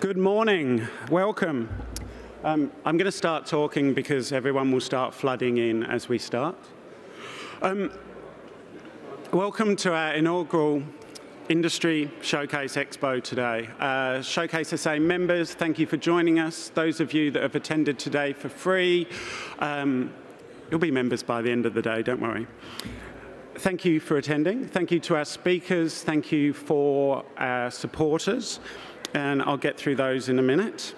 Good morning. Welcome. I'm going to start talking because everyone will start flooding in as we start. Welcome to our inaugural Industry Showcase Expo today. Showcase SA members, thank you for joining us. Those of you that have attended today for free, you'll be members by the end of the day, don't worry. Thank you for attending. Thank you to our speakers. Thank you for our supporters. And I'll get through those in a minute.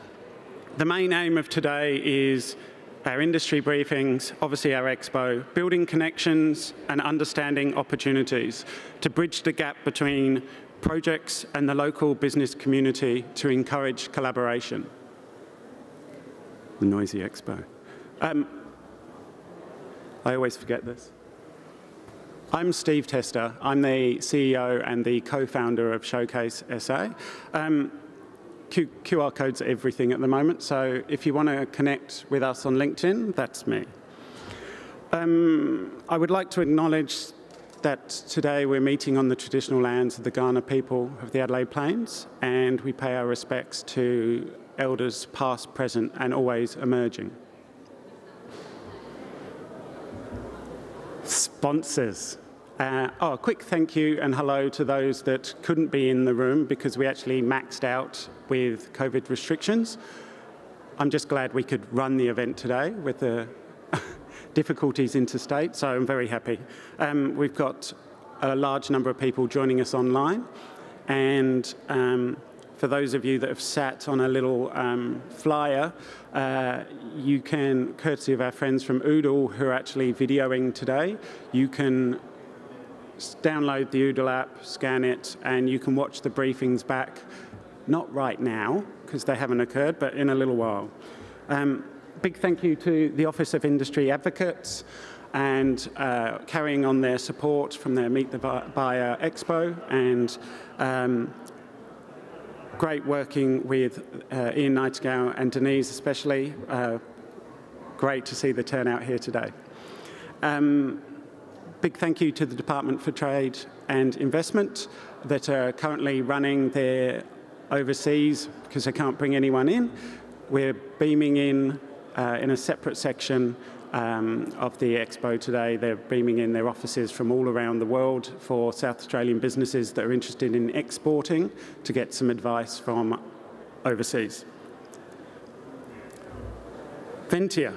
The main aim of today is our industry briefings, obviously our expo, building connections and understanding opportunities to bridge the gap between projects and the local business community to encourage collaboration. The noisy expo. I always forget this. I'm Steve Tester. I'm the CEO and the co-founder of Showcase SA. QR codes are everything at the moment, so if you want to connect with us on LinkedIn, that's me. I would like to acknowledge that today we're meeting on the traditional lands of the Kaurna people of the Adelaide Plains, and we pay our respects to elders past, present, and always emerging. Sponsors. A quick thank you and hello to those that couldn't be in the room because we actually maxed out with COVID restrictions. I'm just glad we could run the event today with the difficulties interstate, so I'm very happy. We've got a large number of people joining us online, and for those of you that have sat on a little flyer, you can, courtesy of our friends from Oodle who are actually videoing today, you can download the Oodle app, scan it, and you can watch the briefings back, not right now, because they haven't occurred, but in a little while. Big thank you to the Office of Industry Advocates and carrying on their support from their Meet the Buyer Expo, and great working with Ian Nightingale and Denise especially. Great to see the turnout here today. Big thank you to the Department for Trade and Investment that are currently running their overseas because they can't bring anyone in. We're beaming in a separate section of the Expo today. They're beaming in their offices from all around the world for South Australian businesses that are interested in exporting to get some advice from overseas. Ventia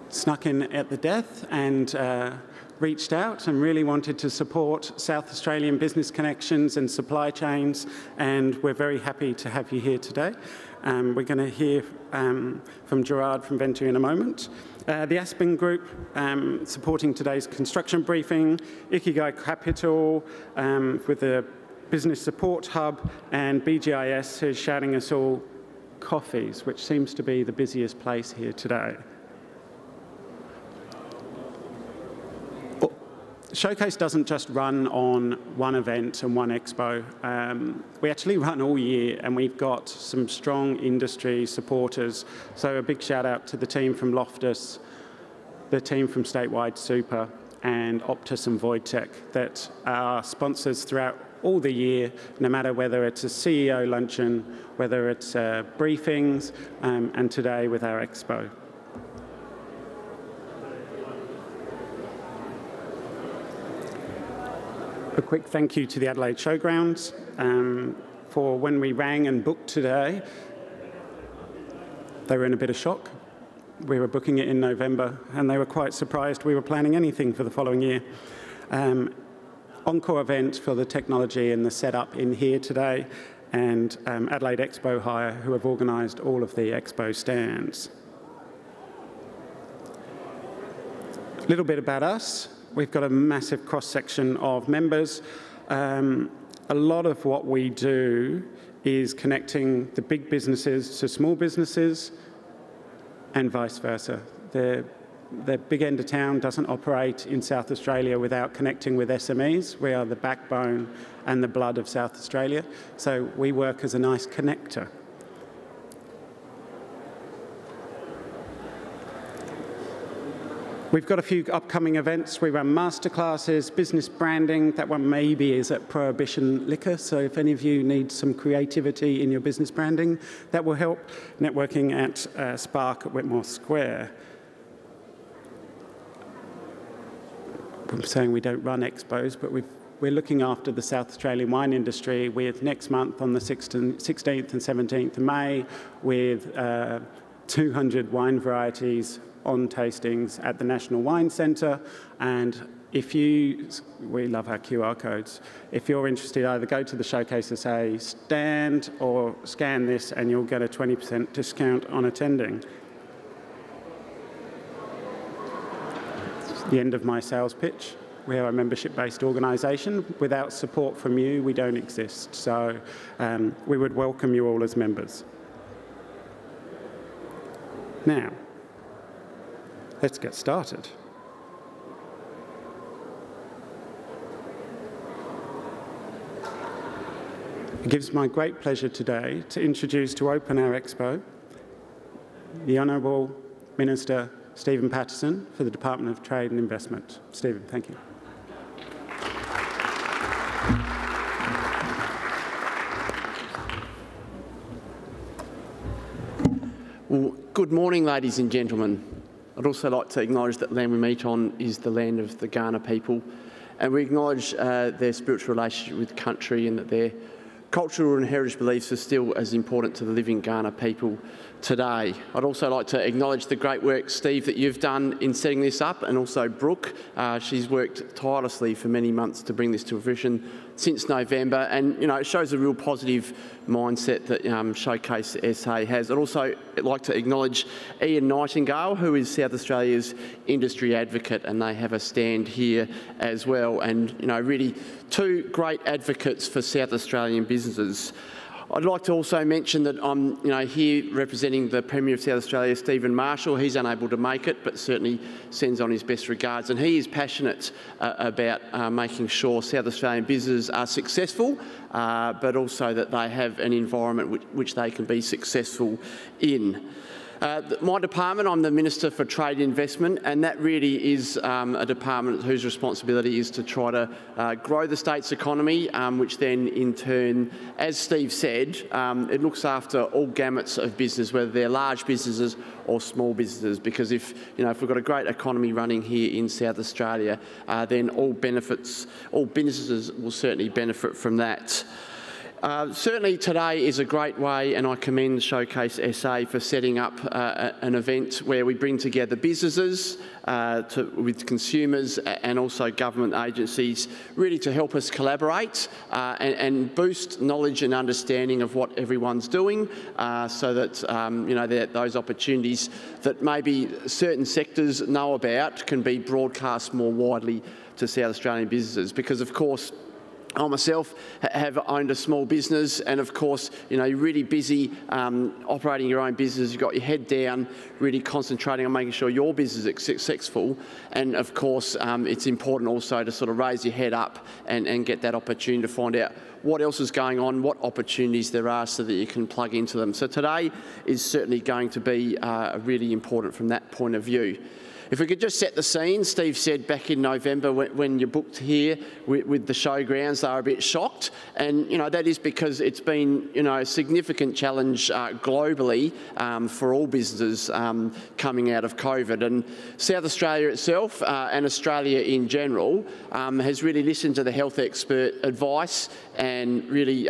snuck in at the death and reached out and really wanted to support South Australian business connections and supply chains, and we're very happy to have you here today. We're going to hear from Gerard from Ventia in a moment. The Aspen Group supporting today's construction briefing, Ikigai Capital with the Business Support Hub, and BGIS who's shouting us all coffees, which seems to be the busiest place here today. Showcase doesn't just run on one event and one expo. We actually run all year, and we've got some strong industry supporters. So a big shout out to the team from Loftus, the team from Statewide Super, and Optus and Voidtech that are sponsors throughout all the year, no matter whether it's a CEO luncheon, whether it's briefings, and today with our expo. A quick thank you to the Adelaide Showgrounds for when we rang and booked today. They were in a bit of shock. We were booking it in November, and they were quite surprised we were planning anything for the following year. Encore event for the technology and the setup in here today, and Adelaide Expo Hire, who have organised all of the expo stands. A little bit about us. We've got a massive cross-section of members. A lot of what we do is connecting the big businesses to small businesses and vice versa. The big end of town doesn't operate in South Australia without connecting with SMEs. We are the backbone and the blood of South Australia, so we work as a nice connector. We've got a few upcoming events. We run masterclasses, business branding. That one maybe is at Prohibition Liquor, so if any of you need some creativity in your business branding, that will help. Networking at Spark at Whitmore Square. I'm saying we don't run expos, but we're looking after the South Australian wine industry with next month on the 16th and 17th of May with 200 wine varieties on tastings at the National Wine Centre. And we love our QR codes. If you're interested, either go to the Showcase SA stand or scan this and you'll get a 20% discount on attending. It's the end of my sales pitch. We are a membership-based organisation. Without support from you, we don't exist. So we would welcome you all as members. Now, let's get started. It gives my great pleasure today to introduce, to open our Expo, the Honourable Minister Stephen Patterson for the Department of Trade and Investment. Stephen, thank you. Well, good morning, ladies and gentlemen. I'd also like to acknowledge that the land we meet on is the land of the Kaurna people, and we acknowledge their spiritual relationship with country and that their cultural and heritage beliefs are still as important to the living Kaurna people today. I'd also like to acknowledge the great work, Steve, that you've done in setting this up, and also Brooke. She's worked tirelessly for many months to bring this to fruition since November, and it shows a real positive mindset that Showcase SA has. I'd also like to acknowledge Ian Nightingale, who is South Australia's industry advocate, and they have a stand here as well, and really two great advocates for South Australian businesses. I'd like to also mention that I'm here representing the Premier of South Australia, Stephen Marshall. He's unable to make it, but certainly sends on his best regards. And he is passionate about making sure South Australian businesses are successful, but also that they have an environment which they can be successful in. My department, I'm the Minister for Trade and Investment, and that really is a department whose responsibility is to try to grow the state's economy, which then in turn, as Steve said, it looks after all gamuts of business, whether they're large businesses or small businesses, because if we've got a great economy running here in South Australia, then all businesses will certainly benefit from that. Certainly today is a great way, and I commend Showcase SA for setting up an event where we bring together businesses with consumers and also government agencies, really to help us collaborate and boost knowledge and understanding of what everyone's doing, so that those opportunities that maybe certain sectors know about can be broadcast more widely to South Australian businesses. Because of course, I myself have owned a small business, and of course, you're really busy operating your own business. You've got your head down, really concentrating on making sure your business is successful. And of course, it's important also to sort of raise your head up and get that opportunity to find out what else is going on, what opportunities there are, so that you can plug into them. So today is certainly going to be really important from that point of view. If we could just set the scene, Steve said back in November when you booked here with the showgrounds, they were a bit shocked, and that is because it's been a significant challenge globally for all businesses coming out of COVID. And South Australia itself and Australia in general has really listened to the health expert advice, and really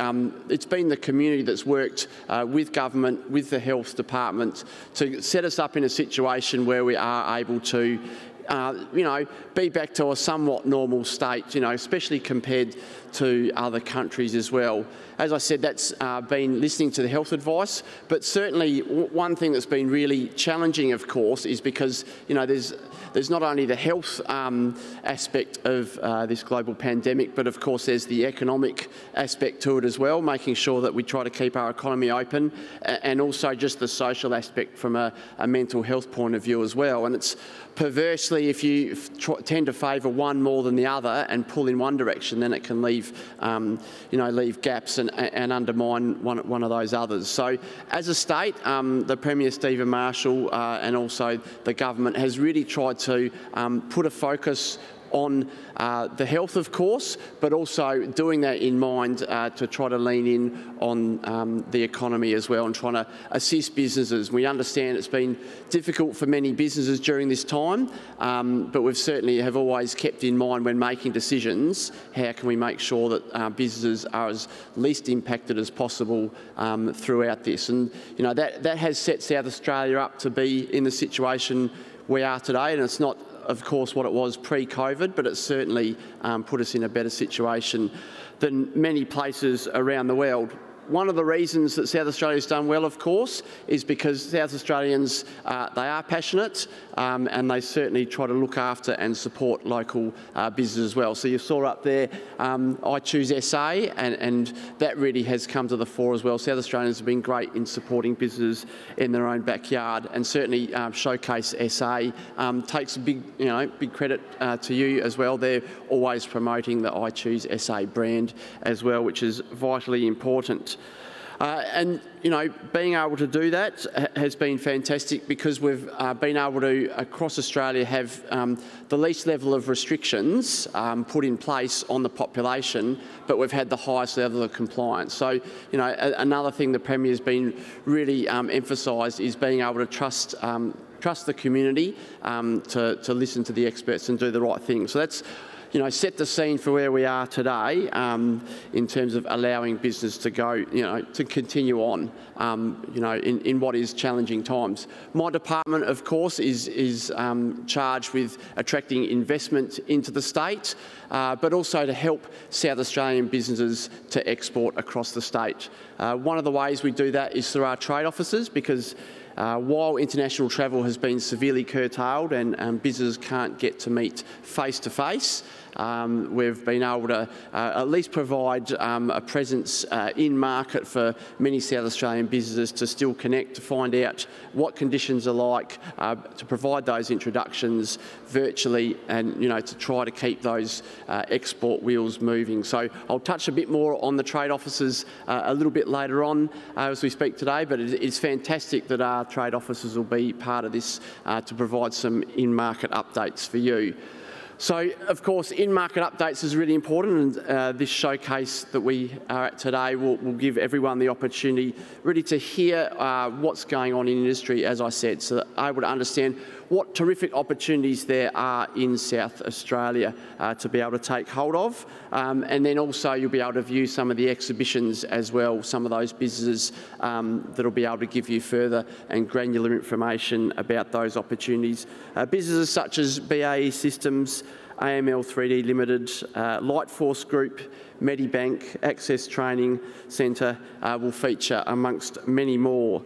it's been the community that's worked with government, with the health department, to set us up in a situation where we are able to be back to a somewhat normal state, especially compared to other countries as well. As I said, that's been listening to the health advice, but certainly one thing that's been really challenging, of course, is because there's not only the health aspect of this global pandemic, but of course there's the economic aspect to it as well, making sure that we try to keep our economy open, and also just the social aspect from a mental health point of view as well. And it's perverse conversely, if you tend to favour one more than the other and pull in one direction, then it can leave, leave gaps and undermine one of those others. So, as a state, the Premier Stephen Marshall and also the government has really tried to put a focus on the health, of course, but also doing that in mind to try to lean in on the economy as well and trying to assist businesses. We understand it's been difficult for many businesses during this time, but we've certainly have always kept in mind when making decisions, how can we make sure that businesses are as least impacted as possible throughout this. And that has set South Australia up to be in the situation we are today, and it's not, of course, what it was pre-COVID, but it's certainly put us in a better situation than many places around the world. One of the reasons that South Australia's done well, of course, is because South Australians, they are passionate and they certainly try to look after and support local businesses as well. So you saw up there, I Choose SA, and that really has come to the fore as well. South Australians have been great in supporting businesses in their own backyard, and certainly Showcase SA takes a big credit to you as well. They're always promoting the I Choose SA brand as well, which is vitally important. Being able to do that has been fantastic because we've been able to, across Australia, have the least level of restrictions put in place on the population, but we've had the highest level of compliance. So, another thing the Premier's been really emphasised is being able to trust the community to listen to the experts and do the right thing. So that's set the scene for where we are today in terms of allowing business to go, to continue on, in what is challenging times. My department, of course, is charged with attracting investment into the state, but also to help South Australian businesses to export across the state. One of the ways we do that is through our trade offices, because while international travel has been severely curtailed and businesses can't get to meet face-to-face, we've been able to at least provide a presence in market for many South Australian businesses to still connect, to find out what conditions are like, to provide those introductions virtually, and to try to keep those export wheels moving. So I'll touch a bit more on the trade offices a little bit later on as we speak today, but it's fantastic that our trade offices will be part of this to provide some in-market updates for you. So, of course, in-market updates is really important, and this showcase that we are at today will give everyone the opportunity really to hear what's going on in industry, as I said, so that able to understand what terrific opportunities there are in South Australia to be able to take hold of. And then also you'll be able to view some of the exhibitions as well, some of those businesses that'll be able to give you further and granular information about those opportunities. Businesses such as BAE Systems, AML 3D Limited, Lightforce Group, Medibank, Access Training Centre will feature amongst many more.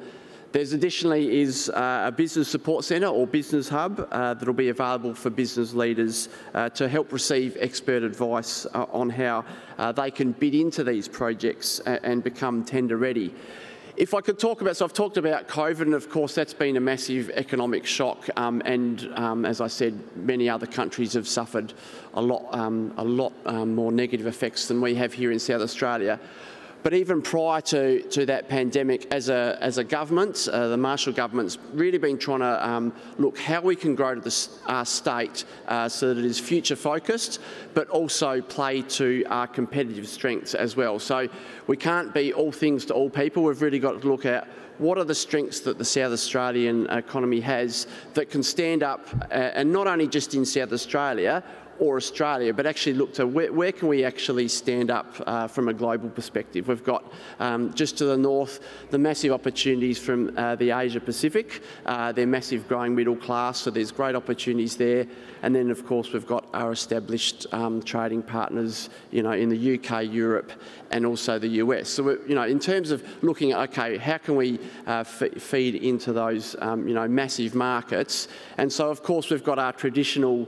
There's additionally is a business support centre or business hub that will be available for business leaders to help receive expert advice on how they can bid into these projects and become tender ready. If I could talk about, so I've talked about COVID, and of course that's been a massive economic shock, and as I said, many other countries have suffered a lot more negative effects than we have here in South Australia. But even prior to that pandemic, as a government, the Marshall government's really been trying to look how we can grow our state so that it is future focused, but also play to our competitive strengths as well. So we can't be all things to all people. We've really got to look at what are the strengths that the South Australian economy has that can stand up, and not only just in South Australia or Australia, but actually look to where can we actually stand up from a global perspective. We've got just to the north the massive opportunities from the Asia Pacific. They're massive growing middle class, so there's great opportunities there. And then of course we've got our established trading partners, in the UK, Europe, and also the US. So in terms of looking at, okay, how can we feed into those massive markets? And so of course we've got our traditional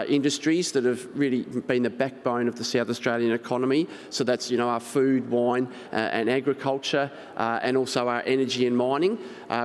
industries that have really been the backbone of the South Australian economy. So that's, our food, wine and agriculture, and also our energy and mining,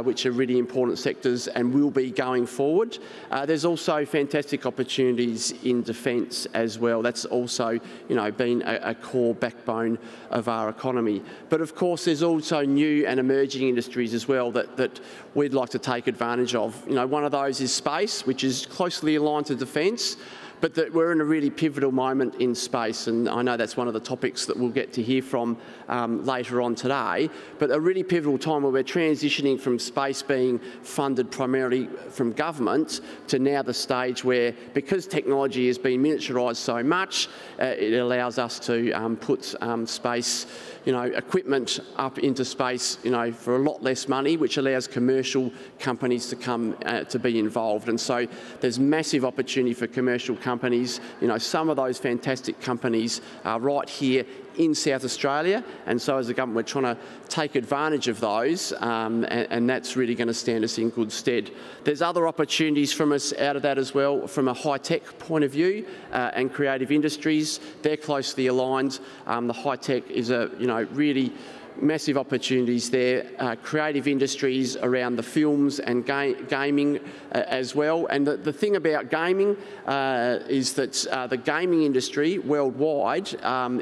which are really important sectors and will be going forward. There's also fantastic opportunities in defence as well. That's also, been a core backbone of our economy. But of course, there's also new and emerging industries as well that we'd like to take advantage of. One of those is space, which is closely aligned to defence, but that we're in a really pivotal moment in space, and I know that's one of the topics that we'll get to hear from later on today, but a really pivotal time where we're transitioning from space being funded primarily from government to now the stage where, because technology has been miniaturised so much, it allows us to put space equipment up into space, for a lot less money, which allows commercial companies to come to be involved. And so there's massive opportunity for commercial companies. Some of those fantastic companies are right here in South Australia, and so as a government we're trying to take advantage of those, and that's really going to stand us in good stead. There's other opportunities from us out of that as well, from a high-tech point of view, and creative industries. They're closely aligned. The high-tech is a really massive opportunities there. Creative industries around the films and gaming as well. And the thing about gaming is that the gaming industry worldwide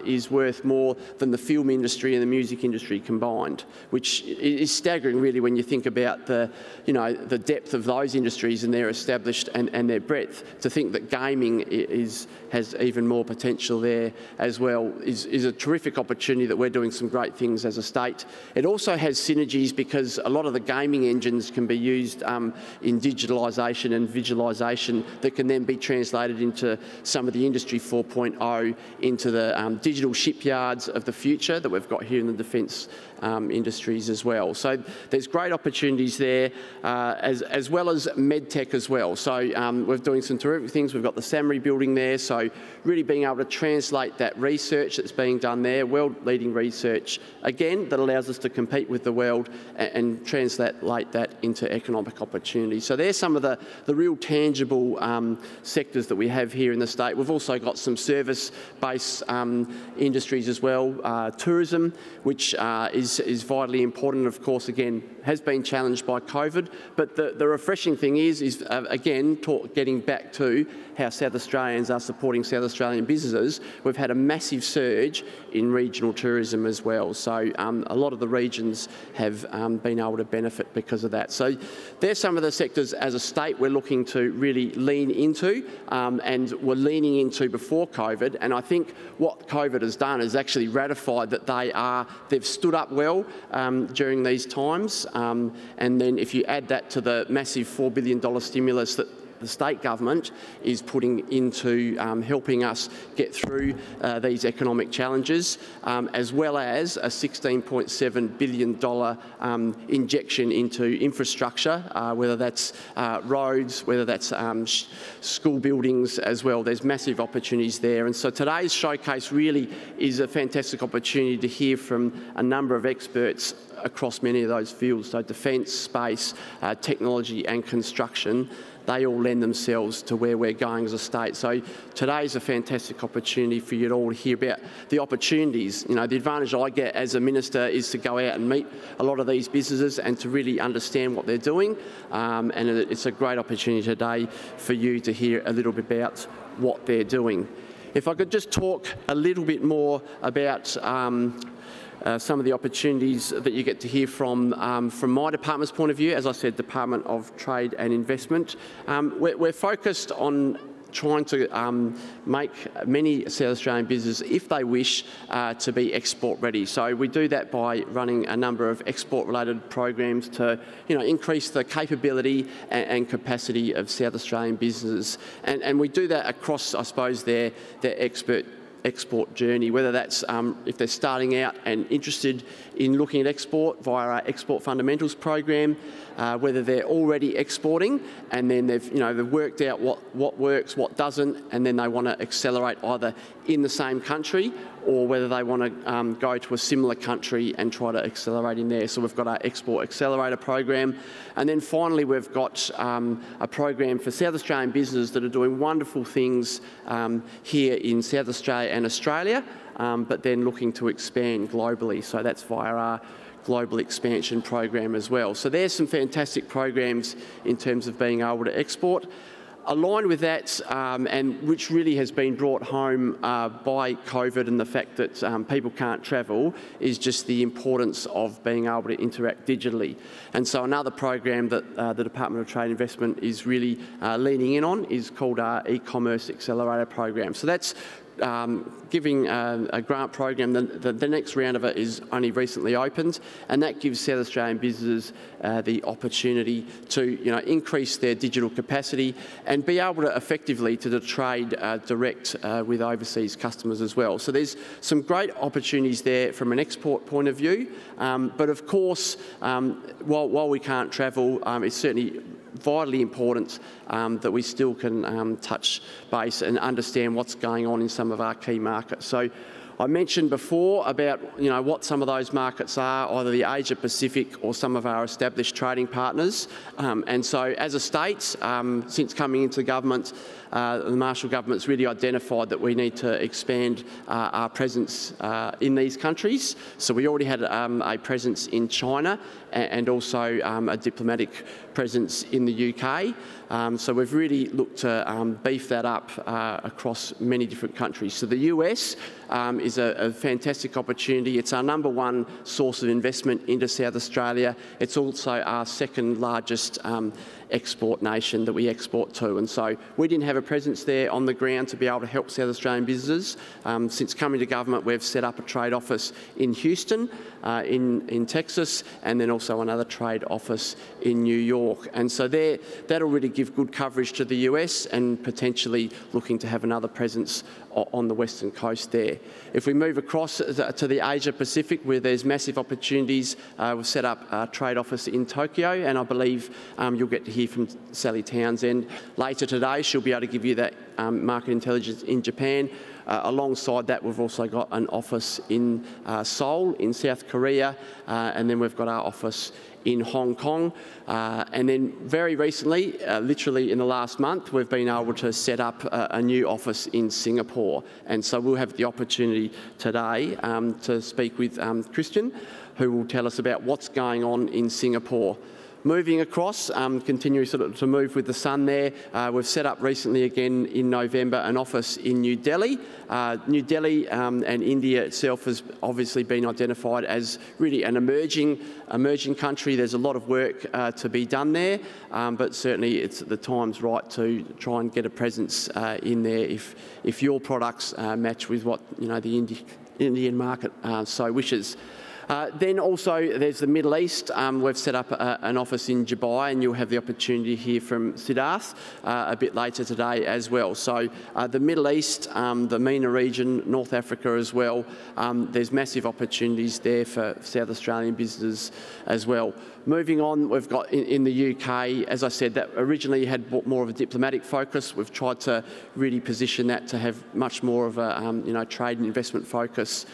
is worth more than the film industry and the music industry combined, which is staggering really when you think about the depth of those industries and their established and their breadth. To think that gaming has even more potential there as well is a terrific opportunity that we're doing some great things as a state. It also has synergies because a lot of the gaming engines can be used in digitalisation and visualisation that can then be translated into some of the Industry 4.0, into the digital shipyards of the future that we've got here in the defence industries as well. So there's great opportunities there, as well as medtech as well. So we're doing some terrific things. We've got the SAMRI building there, so really being able to translate that research that's being done there, world-leading research, again, that allows us to compete with the world and translate that into economic opportunity. So there's some of the real tangible sectors that we have here in the state. We've also got some service-based industries as well. Tourism, which is vitally important, of course, again, has been challenged by COVID. But the refreshing thing is again, getting back to how South Australians are supporting South Australian businesses. We've had a massive surge in regional tourism as well. So a lot of the regions have been able to benefit because of that. So there's some of the sectors as a state we're looking to really lean into, and we're leaning into before COVID. And I think what COVID has done is actually ratified that they've stood up well during these times. And then if you add that to the massive $4 billion stimulus that the state government is putting into helping us get through these economic challenges, as well as a $16.7 billion injection into infrastructure, whether that's roads, whether that's school buildings as well. There's massive opportunities there. And so today's showcase really is a fantastic opportunity to hear from a number of experts across many of those fields. So defence, space, technology and construction, they all lend themselves to where we're going as a state. So today's a fantastic opportunity for you to all hear about the opportunities. The advantage I get as a minister is to go out and meet a lot of these businesses and to really understand what they're doing. And it's a great opportunity today for you to hear a little bit about what they're doing. If I could just talk a little bit more about some of the opportunities that you get to hear from my department's point of view. As I said, Department of Trade and Investment. We're focused on trying to make many South Australian businesses, if they wish, to be export ready. So we do that by running a number of export related programs to increase the capability and capacity of South Australian businesses. And we do that across, I suppose, their export journey, whether that's if they're starting out and interested in looking at export via our Export Fundamentals program, whether they're already exporting and then they've worked out what works, what doesn't, and then they want to accelerate either in the same country or whether they want to go to a similar country and try to accelerate in there. So we've got our Export Accelerator program. And then finally, we've got a program for South Australian businesses that are doing wonderful things here in South Australia and Australia, but then looking to expand globally. So that's via our global expansion program as well. So there's some fantastic programs in terms of being able to export. Aligned with that, and which really has been brought home by COVID and the fact that people can't travel, is just the importance of being able to interact digitally. And so another program that the Department of Trade and Investment is really leaning in on is called our E-Commerce Accelerator program. So that's giving a grant program. The next round of it is only recently opened, and that gives South Australian businesses the opportunity to increase their digital capacity and be able to effectively to trade direct with overseas customers as well. So there's some great opportunities there from an export point of view, but of course while we can't travel, it's certainly vitally important that we still can touch base and understand what's going on in some of our key markets. So I mentioned before about what some of those markets are, either the Asia Pacific or some of our established trading partners. And so as a state, since coming into government, the Marshall government's really identified that we need to expand our presence in these countries. So we already had a presence in China and also a diplomatic presence in the UK. So we've really looked to beef that up across many different countries. So the US is a fantastic opportunity. It's our #1 source of investment into South Australia. It's also our second largest export nation that we export to, and so we didn't have a presence there on the ground to be able to help South Australian businesses. Since coming to government, we've set up a trade office in Houston, in Texas, and then also another trade office in New York. And so that'll really give good coverage to the US and potentially looking to have another presence on the western coast there. If we move across to the Asia Pacific, where there's massive opportunities, we've set up a trade office in Tokyo, and I believe you'll get to hear from Sally Townsend later today. She'll be able to give you that market intelligence in Japan. Alongside that, we've also got an office in Seoul in South Korea, and then we've got our office in Hong Kong. And then very recently, literally in the last month, we've been able to set up a new office in Singapore. And so we'll have the opportunity today to speak with Christian, who will tell us about what's going on in Singapore. Moving across, continuing sort of to move with the sun there, we've set up recently again in November an office in New Delhi. New Delhi and India itself has obviously been identified as really an emerging country. There's a lot of work to be done there, but certainly the time's right to try and get a presence in there if your products match with what the Indian market so wishes. Then also there's the Middle East. We've set up an office in Dubai, and you'll have the opportunity to hear from Siddharth a bit later today as well. So the Middle East, the MENA region, North Africa as well, there's massive opportunities there for South Australian businesses as well. Moving on, we've got in the UK, as I said, that originally had more of a diplomatic focus. We've tried to really position that to have much more of a trade and investment focus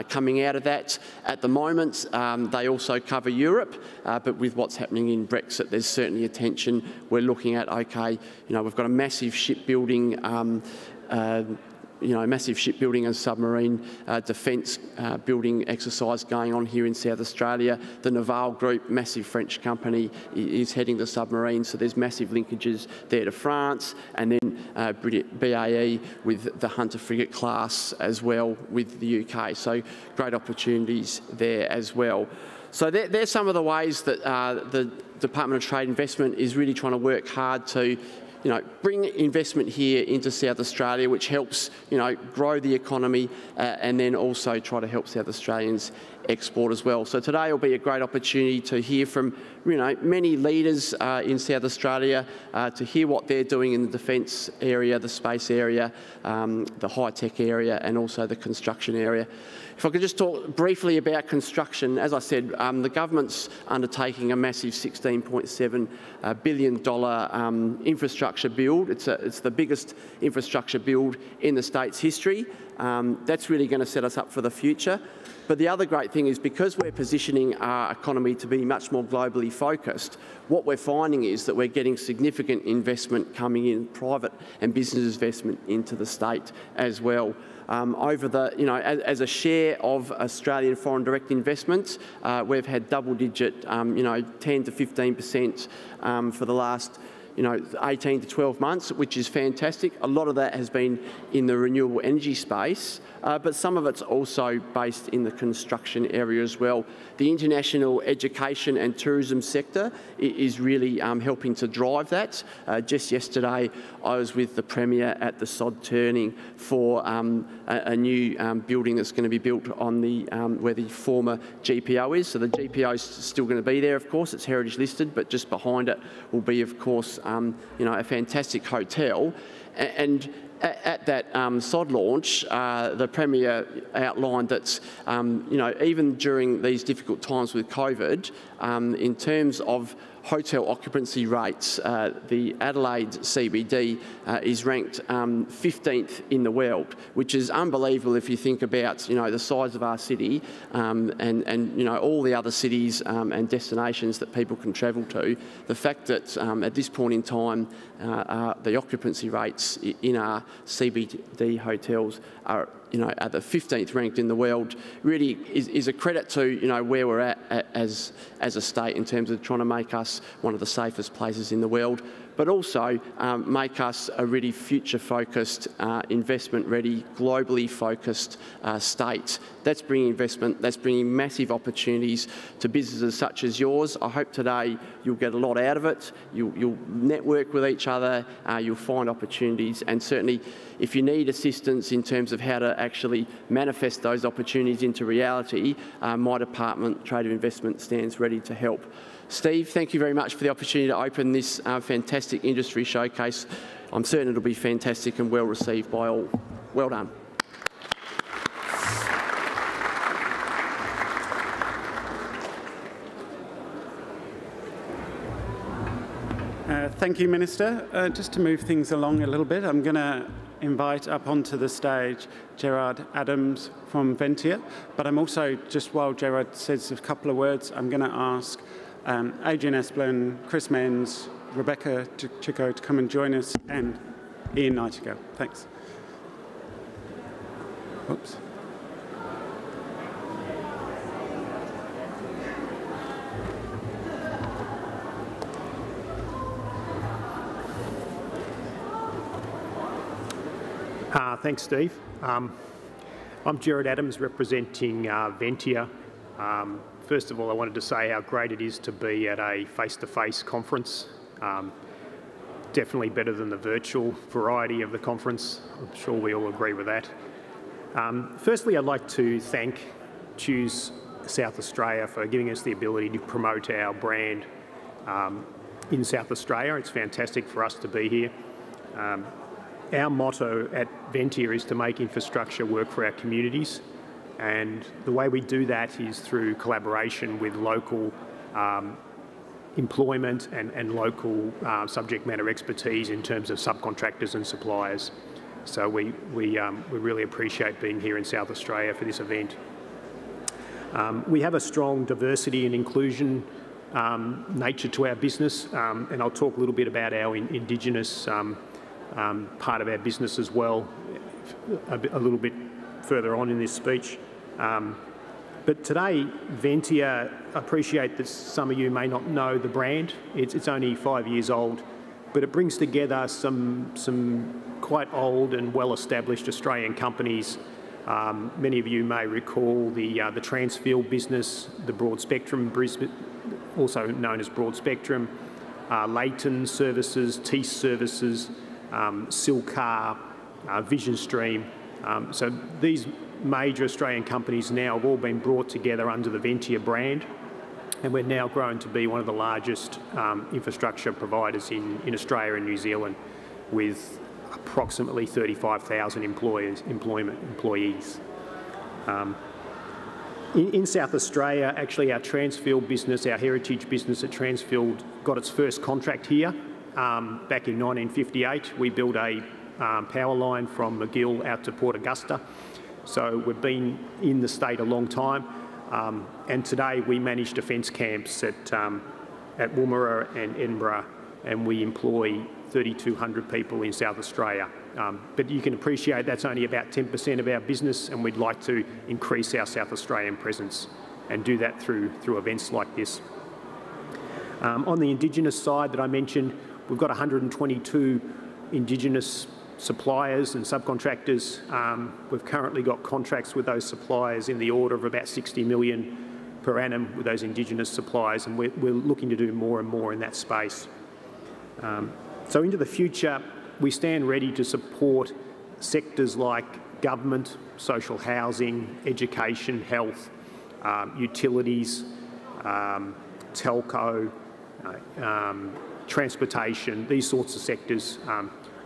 coming out of that. At the moment, they also cover Europe, but with what's happening in Brexit, there's certainly attention. We're looking at, okay, we've got a massive shipbuilding massive shipbuilding and submarine defence building exercise going on here in South Australia. The Naval Group, massive French company, is heading the submarines, so there's massive linkages there to France, and then BAE with the Hunter frigate class as well with the UK. So great opportunities there as well. So there's some of the ways that the Department of Trade and Investment is really trying to work hard to bring investment here into South Australia, which helps, grow the economy and then also try to help South Australians export as well. So today will be a great opportunity to hear from many leaders in South Australia to hear what they're doing in the defence area, the space area, the high-tech area, and also the construction area. If I could just talk briefly about construction, as I said, the government's undertaking a massive $16.7 billion infrastructure build. It's the biggest infrastructure build in the state's history. That's really going to set us up for the future. But the other great thing is, because we're positioning our economy to be much more globally focused, what we're finding is that we're getting significant investment coming in, private and business investment into the state as well. As a share of Australian foreign direct investments, we've had double-digit, 10 to 15% for the last 18 to 12 months, which is fantastic. A lot of that has been in the renewable energy space, but some of it's also based in the construction area as well. The international education and tourism sector is really helping to drive that. Just yesterday, I was with the Premier at the Sod Turning for a new building that's going to be built on where the former GPO is. So the GPO is still going to be there, of course. It's heritage listed, but just behind it will be, of course, a fantastic hotel. And at that sod launch, the Premier outlined that, even during these difficult times with COVID, in terms of hotel occupancy rates, the Adelaide CBD is ranked 15th in the world, which is unbelievable if you think about, the size of our city and all the other cities and destinations that people can travel to. The fact that at this point in time, the occupancy rates in our CBD hotels are at the 15th ranked in the world really is a credit to where we're at as a state in terms of trying to make us one of the safest places in the world, but also make us a really future-focused, investment-ready, globally focused state. That's bringing investment, that's bringing massive opportunities to businesses such as yours. I hope today you'll get a lot out of it, you'll network with each other, you'll find opportunities, and certainly if you need assistance in terms of how to actually manifest those opportunities into reality, my department, Trade and Investment, stands ready to help. Steve, thank you very much for the opportunity to open this fantastic industry showcase. I'm certain it'll be fantastic and well received by all. Well done. Thank you, Minister. Just to move things along a little bit, I'm going to invite up onto the stage Gerard Adams from Ventia, but I'm also, just while Gerard says a couple of words, I'm going to ask Adrian Esplin, Chris Menz, Rebecca Chico to come and join us, and Ian Nightingale. Thanks. Oops. Thanks, Steve. I'm Gerard Adams, representing Ventia. First of all, I wanted to say how great it is to be at a face-to-face conference. Definitely better than the virtual variety of the conference. I'm sure we all agree with that. Firstly, I'd like to thank Choose South Australia for giving us the ability to promote our brand in South Australia. It's fantastic for us to be here. Our motto at Ventia is to make infrastructure work for our communities, and the way we do that is through collaboration with local employment and local subject matter expertise in terms of subcontractors and suppliers. So we really appreciate being here in South Australia for this event. We have a strong diversity and inclusion nature to our business, and I'll talk a little bit about our Indigenous part of our business as well a little bit further on in this speech. But today, Ventia, I appreciate that some of you may not know the brand. It's only 5 years old, but it brings together some quite old and well-established Australian companies. Many of you may recall the Transfield business, the Broad Spectrum, Brisbane, also known as Broad Spectrum, Leighton Services, Tees Services, Silcar, Vision Stream. So these major Australian companies now have all been brought together under the Ventia brand. and we're now grown to be one of the largest infrastructure providers in Australia and New Zealand, with approximately 35,000 employees. In South Australia, actually our Transfield business, our heritage business at Transfield, got its first contract here back in 1958. We built a power line from McGill out to Port Augusta. So we've been in the state a long time, and today we manage defence camps at Woomera and Edinburgh, and we employ 3,200 people in South Australia. But you can appreciate that's only about 10% of our business, and we'd like to increase our South Australian presence and do that through events like this. On the Indigenous side that I mentioned, we've got 122 Indigenous suppliers and subcontractors. We've currently got contracts with those suppliers in the order of about 60 million per annum with those Indigenous suppliers, and we're looking to do more and more in that space. So into the future, we stand ready to support sectors like government, social housing, education, health, utilities, telco, transportation, these sorts of sectors.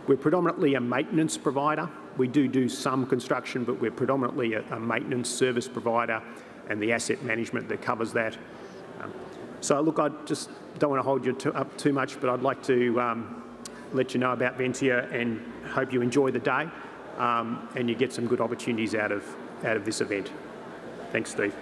We're predominantly a maintenance provider. We do some construction, but we're predominantly a maintenance service provider, and the asset management that covers that. So look, I just don't want to hold you up too much, but I'd like to let you know about Ventia and hope you enjoy the day and you get some good opportunities out of this event. Thanks, Steve.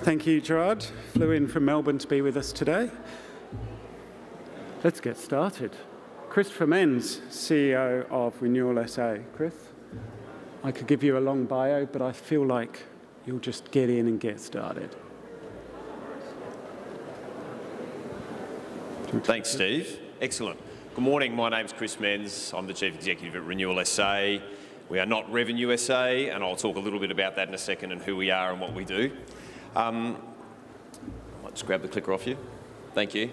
Thank you, Gerard. Flew in from Melbourne to be with us today. Let's get started. Christopher Menz, CEO of Renewal SA. Chris, I could give you a long bio, but I feel like you'll just get in and get started. Thanks, Steve. Excellent. Good morning. My name's Chris Menz. I'm the Chief Executive at Renewal SA. We are not Revenue SA, and I'll talk a little bit about that in a second and who we are and what we do. Let's grab the clicker off you. Thank you.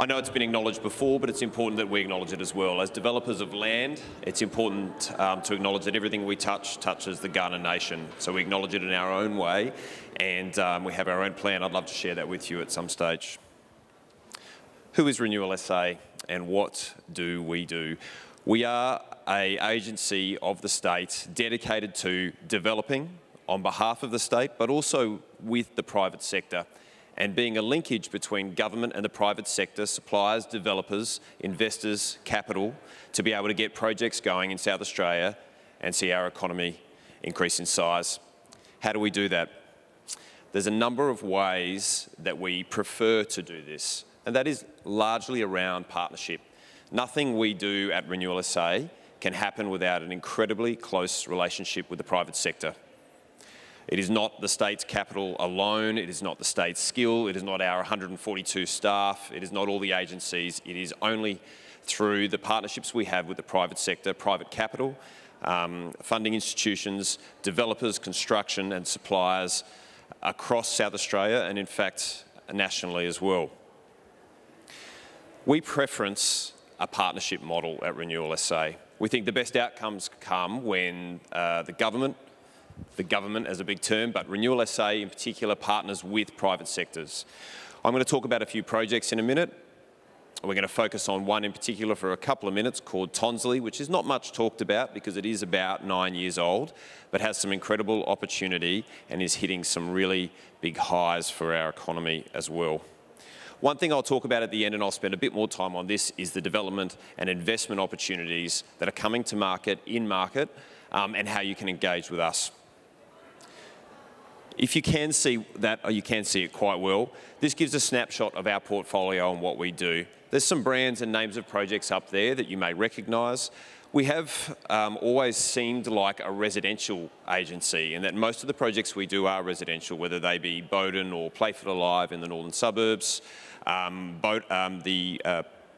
I know it's been acknowledged before, but it's important that we acknowledge it as well. As developers of land, it's important to acknowledge that everything we touch touches the Kaurna Nation. So we acknowledge it in our own way, and we have our own plan. I'd love to share that with you at some stage. Who is Renewal SA and what do we do? We are an agency of the state dedicated to developing on behalf of the state, but also with the private sector, and being a linkage between government and the private sector, suppliers, developers, investors, capital, to be able to get projects going in South Australia and see our economy increase in size. How do we do that? There's a number of ways that we prefer to do this, and that is largely around partnership. Nothing we do at Renewal SA can happen without an incredibly close relationship with the private sector. It is not the state's capital alone, it is not the state's skill, it is not our 142 staff, it is not all the agencies, it is only through the partnerships we have with the private sector, private capital, funding institutions, developers, construction and suppliers across South Australia and in fact nationally as well. We preference a partnership model at Renewal SA. We think the best outcomes come when the government as a big term, but Renewal SA in particular partners with private sectors. I'm going to talk about a few projects in a minute. We're going to focus on one in particular for a couple of minutes called Tonsley, which is not much talked about because it is about 9 years old, but has some incredible opportunity and is hitting some really big highs for our economy as well. One thing I'll talk about at the end, and I'll spend a bit more time on this, is the development and investment opportunities that are coming to market, and how you can engage with us. If you can see that, or you can see it quite well, this gives a snapshot of our portfolio and what we do. There's some brands and names of projects up there that you may recognise. We have always seemed like a residential agency, and that most of the projects we do are residential, whether they be Bowden or Playford Alive in the northern suburbs,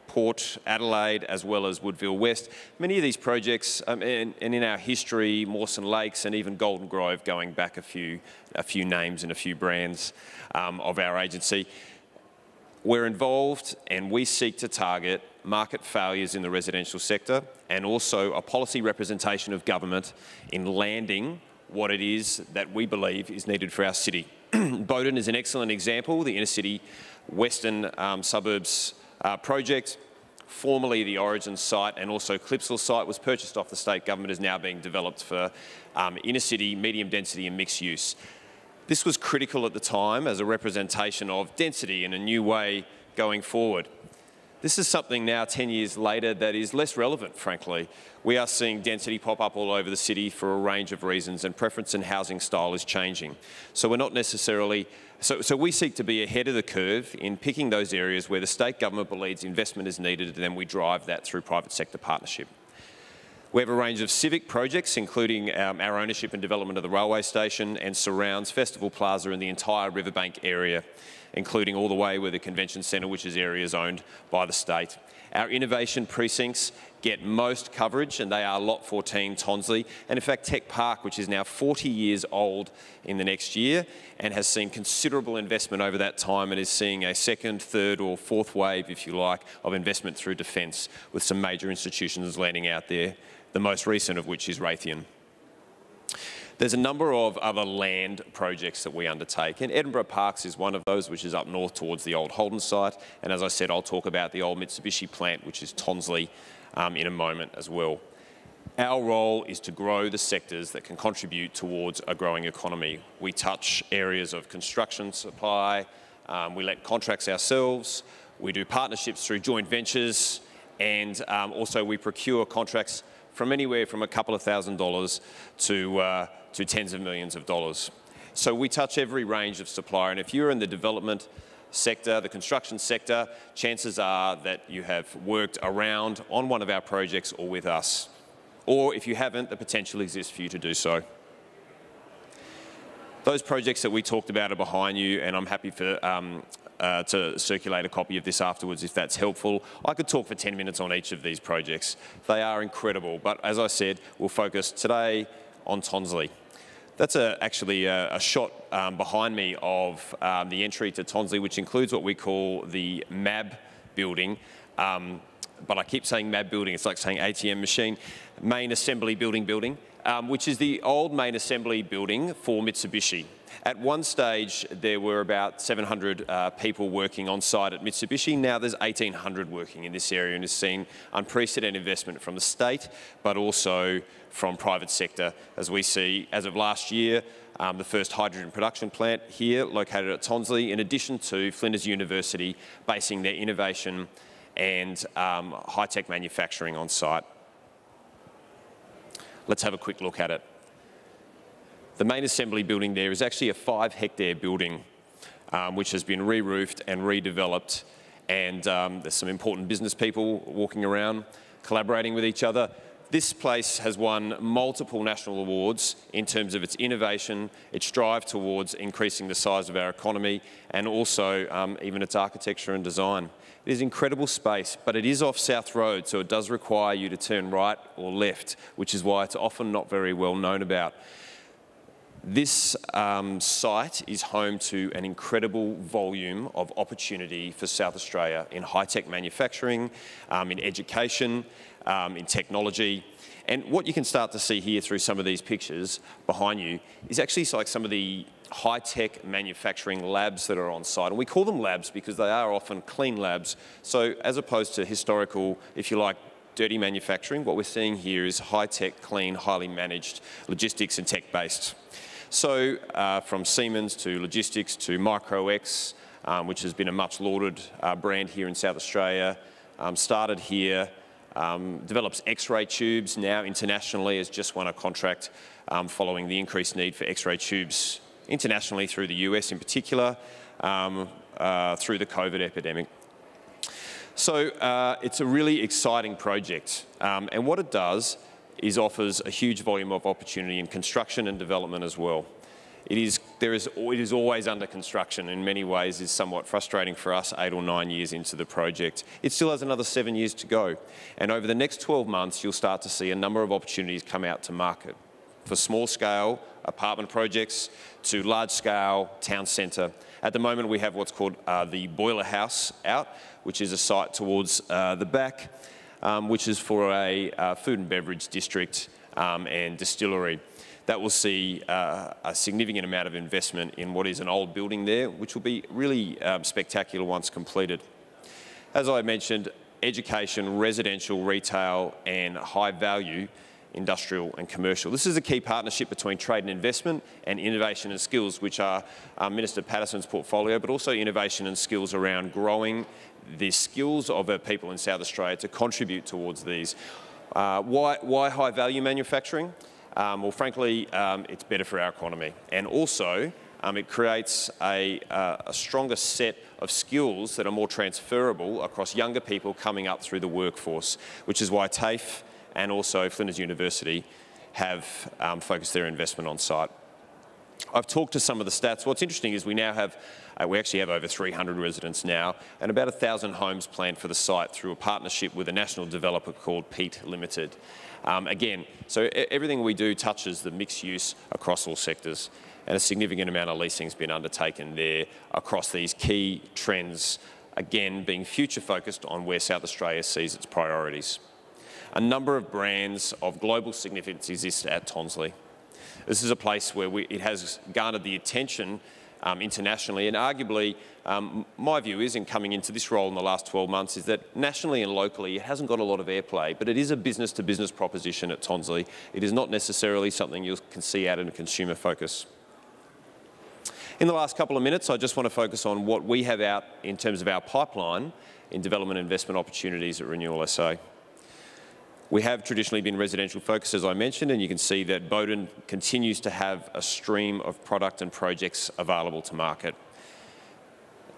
Port Adelaide as well as Woodville West. Many of these projects, and in our history, Mawson Lakes and even Golden Grove, going back a few names and a few brands of our agency. We're involved and we seek to target market failures in the residential sector and also a policy representation of government in landing what it is that we believe is needed for our city. Bowden is an excellent example, the inner city western suburbs project. Formerly the Origin site and also Clipsal site was purchased off the state government, is now being developed for inner city, medium density and mixed use. This was critical at the time as a representation of density in a new way going forward. This is something now 10 years later that is less relevant, frankly. We are seeing density pop up all over the city for a range of reasons, and preference in housing style is changing. So we're not necessarily, so we seek to be ahead of the curve in picking those areas where the state government believes investment is needed, and then we drive that through private sector partnership. We have a range of civic projects, including our ownership and development of the railway station and surrounds Festival Plaza and the entire Riverbank area, including all the way where the convention centre, which is areas owned by the state. Our innovation precincts get most coverage, and they are Lot 14 Tonsley, and in fact Tech Park, which is now 40 years old in the next year and has seen considerable investment over that time and is seeing a second, third or fourth wave, if you like, of investment through defence, with some major institutions landing out there, the most recent of which is Raytheon. There's a number of other land projects that we undertake, and Edinburgh Parks is one of those, which is up north towards the old Holden site, and as I said, I'll talk about the old Mitsubishi plant, which is Tonsley, in a moment as well. Our role is to grow the sectors that can contribute towards a growing economy. We touch areas of construction supply, we let contracts ourselves, we do partnerships through joint ventures, and also we procure contracts from anywhere from a couple of $1,000s to tens of millions of dollars. So we touch every range of supplier, and if you're in the development sector, the construction sector, chances are that you have worked around on one of our projects or with us. Or if you haven't, the potential exists for you to do so. Those projects that we talked about are behind you, and I'm happy for to circulate a copy of this afterwards if that's helpful. I could talk for 10 minutes on each of these projects. They are incredible, but as I said, we'll focus today on Tonsley. That's actually a shot behind me of the entry to Tonsley, which includes what we call the MAB building. But I keep saying MAB building, it's like saying ATM machine. Main Assembly Building, which is the old main assembly building for Mitsubishi. At one stage, there were about 700 people working on site at Mitsubishi. Now there's 1,800 working in this area and has seen unprecedented investment from the state, but also from private sector, as we see, as of last year, the first hydrogen production plant here, located at Tonsley, in addition to Flinders University basing their innovation and high-tech manufacturing on site. Let's have a quick look at it. The main assembly building there is actually a 5-hectare building which has been re-roofed and redeveloped, and there's some important business people walking around, collaborating with each other. This place has won multiple national awards in terms of its innovation, its drive towards increasing the size of our economy, and also even its architecture and design. It is incredible space, but it is off South Road, so it does require you to turn right or left, which is why it's often not very well known about. This site is home to an incredible volume of opportunity for South Australia in high-tech manufacturing, in education, in technology. And what you can start to see here through some of these pictures behind you is actually like some of the high-tech manufacturing labs that are on site. And we call them labs because they are often clean labs. So as opposed to historical, if you like, dirty manufacturing, what we're seeing here is high-tech, clean, highly managed logistics and tech-based. So from Siemens to logistics to MicroX, which has been a much lauded brand here in South Australia, started here, develops X-ray tubes, now internationally has just won a contract following the increased need for X-ray tubes internationally through the US in particular, through the COVID epidemic. So it's a really exciting project, and what it does is offers a huge volume of opportunity in construction and development as well. It is always under construction. In many ways is somewhat frustrating for us 8 or 9 years into the project. It still has another 7 years to go. And over the next 12 months, you'll start to see a number of opportunities come out to market for small scale apartment projects to large scale town centre At the moment, we have what's called the boiler house out, which is a site towards the back, which is for a food and beverage district and distillery. That will see a significant amount of investment in what is an old building there, which will be really spectacular once completed. As I mentioned, education, residential, retail and high value industrial and commercial. This is a key partnership between trade and investment and innovation and skills, which are Minister Patterson's portfolio, but also innovation and skills around growing the skills of our people in South Australia to contribute towards these. Why high value manufacturing? Well, frankly, it's better for our economy, and also it creates a stronger set of skills that are more transferable across younger people coming up through the workforce, which is why TAFE and also Flinders University have focused their investment on site. I've talked to some of the stats. What's interesting is we actually have over 300 residents now and about 1,000 homes planned for the site through a partnership with a national developer called Peat Limited. Again, so everything we do touches the mixed use across all sectors, and a significant amount of leasing has been undertaken there across these key trends, again being future focused on where South Australia sees its priorities. A number of brands of global significance exist at Tonsley. This is a place where it has garnered the attention internationally, and arguably my view is, in coming into this role in the last 12 months, is that nationally and locally it hasn't got a lot of airplay, but it is a business-to-business proposition at Tonsley. It is not necessarily something you can see out in a consumer focus. In the last couple of minutes, I just want to focus on what we have out in terms of our pipeline in development investment opportunities at Renewal SA. We have traditionally been residential focused, as I mentioned, and you can see that Bowden continues to have a stream of product and projects available to market.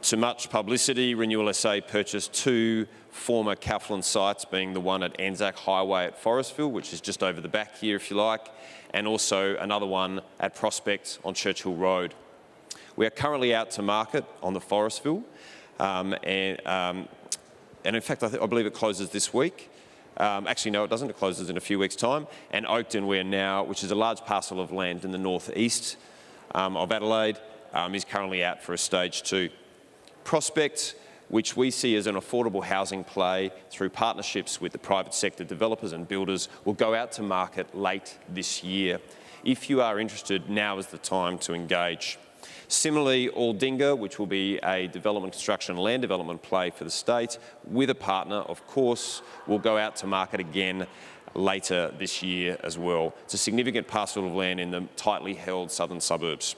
To much publicity, Renewal SA purchased 2 former Kaufland sites, being the one at Anzac Highway at Forestville, which is just over the back here if you like, and also another one at Prospect on Churchill Road. We are currently out to market on the Forestville, and in fact I believe it closes this week. Actually, no, it doesn't. It closes in a few weeks' time. And Oakton, which is a large parcel of land in the northeast of Adelaide, is currently out for a stage 2. Prospect, which we see as an affordable housing play through partnerships with the private sector developers and builders, will go out to market late this year. If you are interested, now is the time to engage. Similarly, Aldinga, which will be a development, construction and land development play for the state, with a partner, of course, will go out to market again later this year as well. It's a significant parcel of land in the tightly held southern suburbs.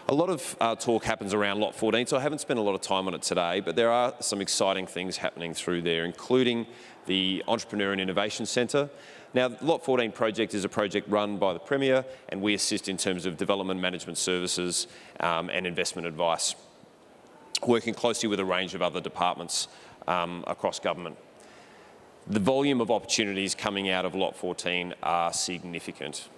A lot of talk happens around Lot 14, so I haven't spent a lot of time on it today, but there are some exciting things happening through there, including the Entrepreneur and Innovation Centre. Now, the Lot 14 project is a project run by the Premier, and we assist in terms of development management services and investment advice, working closely with a range of other departments across government. The volume of opportunities coming out of Lot 14 are significant.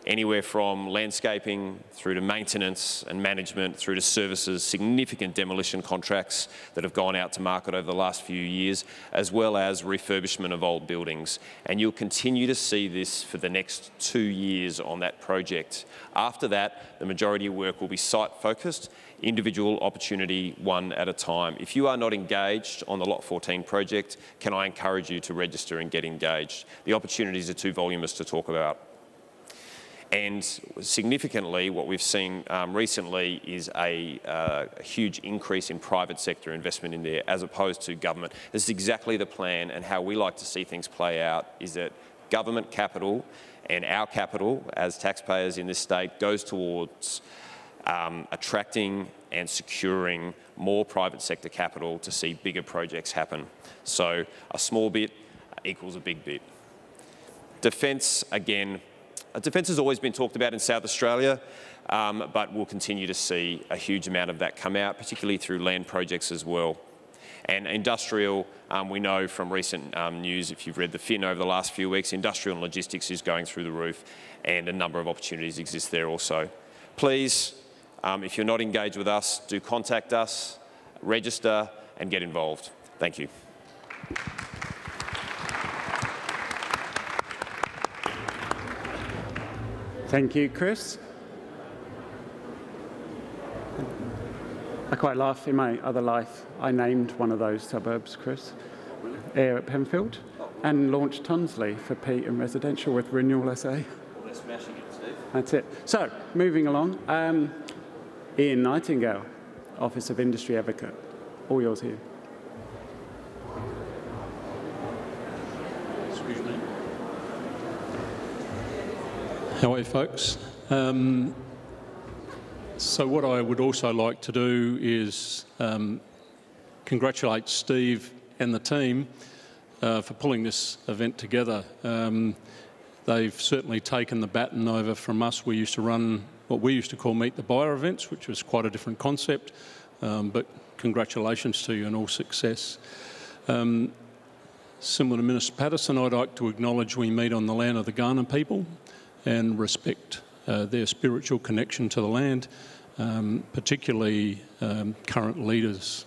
Anywhere from landscaping through to maintenance and management through to services, significant demolition contracts that have gone out to market over the last few years, as well as refurbishment of old buildings. And you'll continue to see this for the next 2 years on that project. After that, the majority of work will be site-focused, individual opportunity one at a time. If you are not engaged on the Lot 14 project, can I encourage you to register and get engaged? The opportunities are too voluminous to talk about. And significantly, what we've seen recently is a huge increase in private sector investment in there as opposed to government. This is exactly the plan, and how we like to see things play out is that government capital and our capital as taxpayers in this state goes towards attracting and securing more private sector capital to see bigger projects happen. So a small bit equals a big bit. Defence, again, defence has always been talked about in South Australia, but we'll continue to see a huge amount of that come out, particularly through land projects as well. And industrial, we know from recent news, if you've read the Fin over the last few weeks, industrial and logistics is going through the roof, and a number of opportunities exist there also. Please, if you're not engaged with us, do contact us, register and get involved. Thank you. Thank you, Chris. I quite laugh. In my other life, I named one of those suburbs, Chris, Ayr at Penfield, and launched Tonsley for Pete and residential with Renewal SA. Well, they're smashing it, Steve. That's it. So, moving along, Ian Nightingale, Office of Industry Advocate. All yours here. Excuse me. How are you, folks? So what I would also like to do is congratulate Steve and the team for pulling this event together. They've certainly taken the baton over from us. We used to run what we used to call Meet the Buyer events, which was quite a different concept, but congratulations to you and all success. Similar to Minister Patterson, I'd like to acknowledge we meet on the land of the Kaurna people and respect their spiritual connection to the land, particularly current leaders.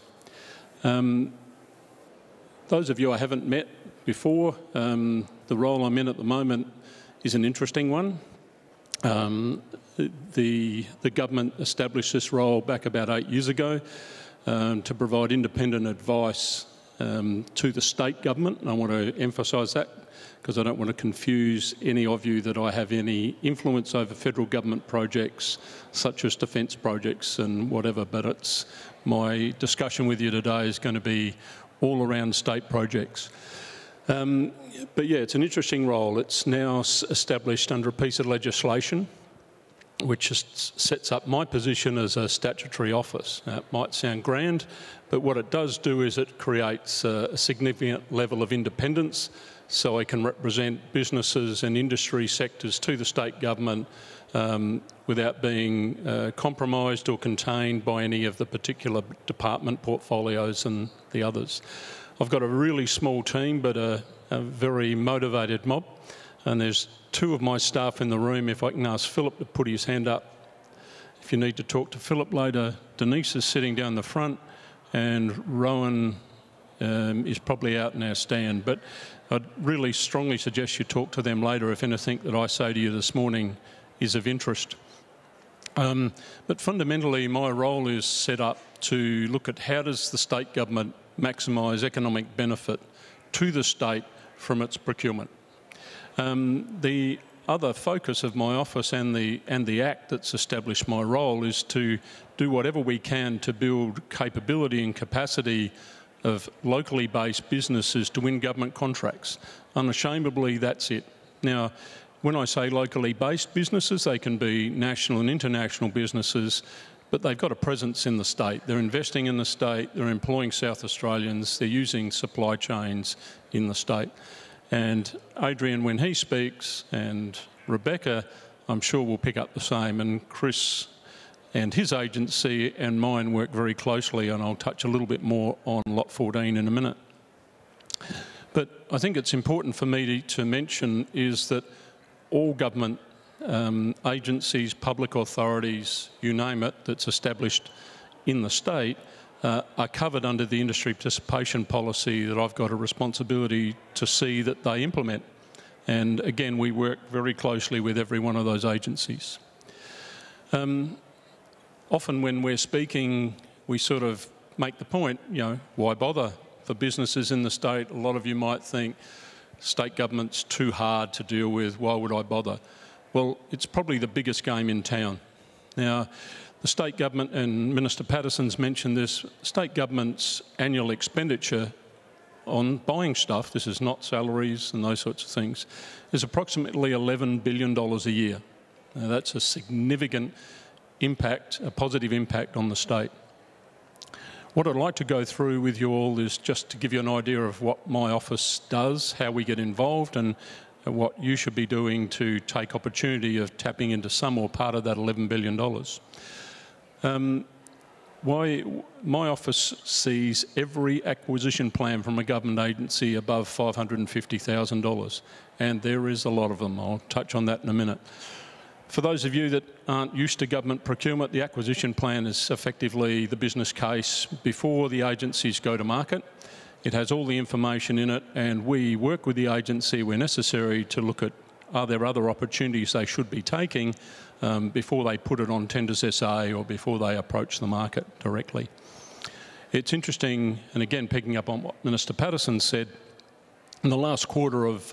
Those of you I haven't met before, the role I'm in at the moment is an interesting one. The government established this role back about 8 years ago to provide independent advice to the state government, and I want to emphasise that because I don't want to confuse any of you that I have any influence over federal government projects such as defence projects and whatever, but it's my discussion with you today is going to be all around state projects. But yeah, it's an interesting role. It's now established under a piece of legislation which just sets up my position as a statutory office. Now, it might sound grand, but what it does do is it creates a significant level of independence so I can represent businesses and industry sectors to the state government without being compromised or contained by any of the particular department portfolios and the others. I've got a really small team, but a very motivated mob, and there's two of my staff in the room. If I can ask Philip to put his hand up. If you need to talk to Philip later, Denise is sitting down the front, and Rowan is probably out in our stand. But I'd really strongly suggest you talk to them later if anything that I say to you this morning is of interest. But fundamentally, my role is set up to look at how does the state government maximise economic benefit to the state from its procurement. The other focus of my office and the Act that's established my role is to do whatever we can to build capability and capacity of locally based businesses to win government contracts. Unashamedly, that's it. Now, when I say locally based businesses, they can be national and international businesses, but they've got a presence in the state. They're investing in the state, they're employing South Australians, they're using supply chains in the state. And Adrian, when he speaks, and Rebecca, I'm sure will pick up the same, and Chris and his agency and mine work very closely, and I'll touch a little bit more on Lot 14 in a minute. But I think it's important for me to mention is that all government agencies, public authorities, you name it, that's established in the state are covered under the industry participation policy that I've got a responsibility to see that they implement. And again, we work very closely with every one of those agencies. Often when we're speaking, we sort of make the point, you know, why bother? For businesses in the state, a lot of you might think state government's too hard to deal with, why would I bother? Well, it's probably the biggest game in town. Now, the state government, and Minister Patterson's mentioned this, state government's annual expenditure on buying stuff, this is not salaries and those sorts of things, is approximately $11 billion a year. Now, that's a significant impact, a positive impact on the state. What I'd like to go through with you all is just to give you an idea of what my office does, how we get involved, and what you should be doing to take opportunity of tapping into some or part of that $11 billion. My office sees every acquisition plan from a government agency above $550,000, and there is a lot of them. I'll touch on that in a minute. For those of you that aren't used to government procurement, the acquisition plan is effectively the business case before the agencies go to market. It has all the information in it, and we work with the agency where necessary to look at are there other opportunities they should be taking before they put it on Tenders SA or before they approach the market directly. It's interesting, and again picking up on what Minister Patterson said, in the last quarter of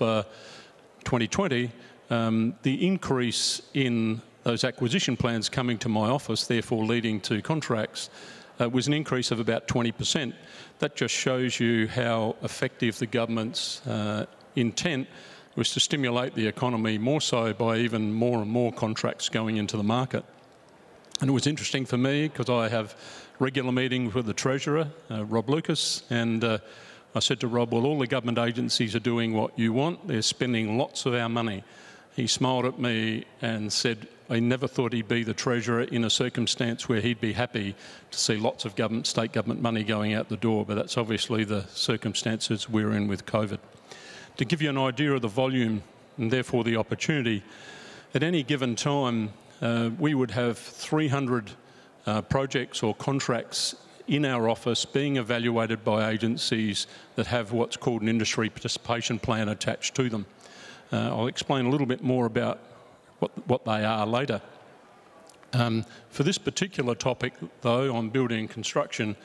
2020, the increase in those acquisition plans coming to my office, therefore leading to contracts, was an increase of about 20%. That just shows you how effective the government's intent was to stimulate the economy, more so by even more and more contracts going into the market. And it was interesting for me because I have regular meetings with the Treasurer, Rob Lucas, and I said to Rob, well, all the government agencies are doing what you want. They're spending lots of our money. He smiled at me and said, I never thought he'd be the Treasurer in a circumstance where he'd be happy to see lots of government, state government money going out the door, but that's obviously the circumstances we're in with COVID. To give you an idea of the volume and therefore the opportunity, at any given time, we would have 300 projects or contracts in our office being evaluated by agencies that have what's called an industry participation plan attached to them. I'll explain a little bit more about what they are later. For this particular topic, though, on building and construction,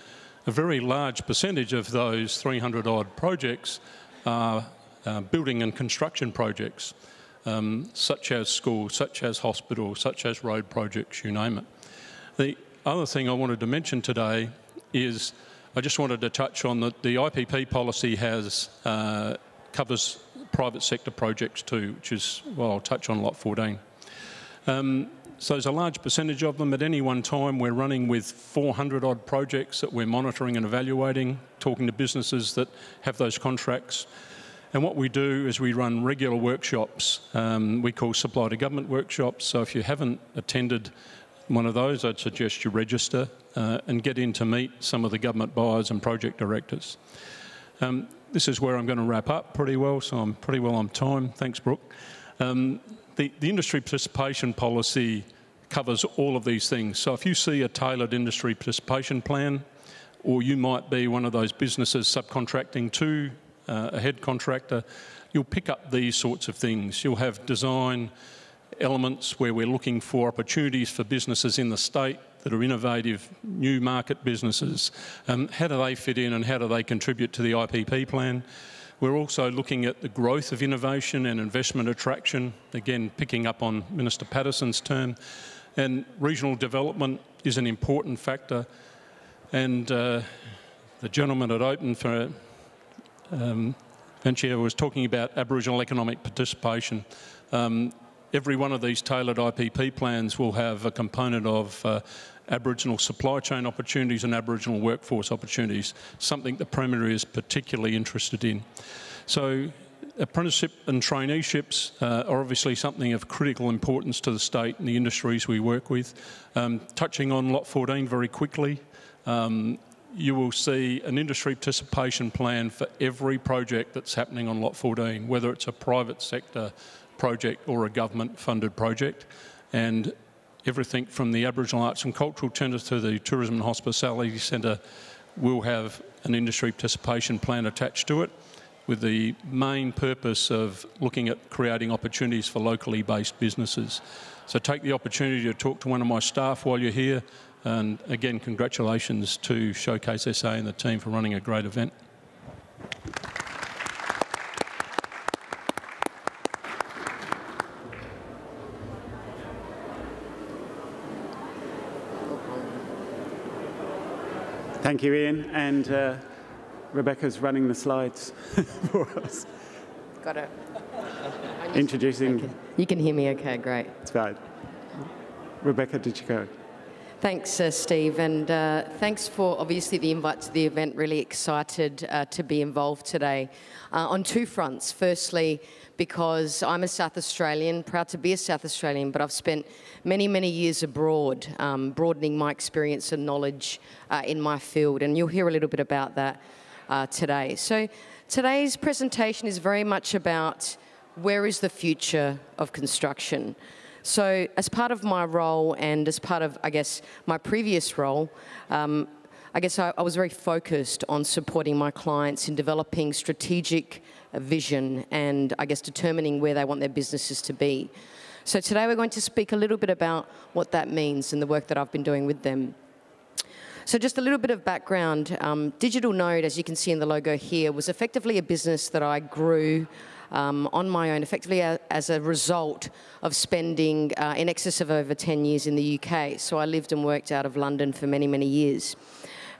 a very large percentage of those 300 odd projects are building and construction projects, such as schools, such as hospitals, such as road projects, you name it. The other thing I wanted to mention today is I just wanted to touch on that the IPP policy covers private sector projects too, which is, well, I'll touch on Lot 14. So there's a large percentage of them. At any one time, we're running with 400 odd projects that we're monitoring and evaluating, talking to businesses that have those contracts. And what we do is we run regular workshops, we call supply to government workshops. So if you haven't attended one of those, I'd suggest you register and get in to meet some of the government buyers and project directors. This is where I'm going to wrap up pretty well, so I'm pretty well on time. Thanks, Brooke. The industry participation policy covers all of these things. So if you see a tailored industry participation plan, or you might be one of those businesses subcontracting to a head contractor, you'll pick up these sorts of things. You'll have design elements where we're looking for opportunities for businesses in the state that are innovative, new market businesses. How do they fit in and how do they contribute to the IPP plan? We're also looking at the growth of innovation and investment attraction, again picking up on Minister Patterson's term. And regional development is an important factor. And the gentleman at Open for Venture was talking about Aboriginal economic participation. Every one of these tailored IPP plans will have a component of Aboriginal supply chain opportunities and Aboriginal workforce opportunities, something the Premier is particularly interested in. So apprenticeship and traineeships are obviously something of critical importance to the state and the industries we work with. Touching on Lot 14 very quickly, you will see an industry participation plan for every project that's happening on Lot 14, whether it's a private sector project or a government-funded project. And everything from the Aboriginal Arts and Cultural Centre to the Tourism and Hospitality Centre will have an industry participation plan attached to it, with the main purpose of looking at creating opportunities for locally based businesses. So take the opportunity to talk to one of my staff while you're here. And again, congratulations to Showcase SA and the team for running a great event. Thank you, Ian. And Rebecca's running the slides for us. Got it. Introducing... Okay. You can hear me okay, great. That's right. Rebecca, did you go? Thanks, Steve, and thanks for obviously the invite to the event. Really excited to be involved today on two fronts. Firstly, because I'm a South Australian, proud to be a South Australian, but I've spent many, many years abroad, broadening my experience and knowledge in my field, and you'll hear a little bit about that today. So today's presentation is very much about where is the future of construction. So as part of my role and as part of, I guess, my previous role, I was very focused on supporting my clients in developing strategic vision and, I guess, determining where they want their businesses to be. So today we're going to speak a little bit about what that means and the work that I've been doing with them. So just a little bit of background. Digital Node, as you can see in the logo here, was effectively a business that I grew on my own, effectively as a result of spending in excess of over 10 years in the UK. So I lived and worked out of London for many, many years.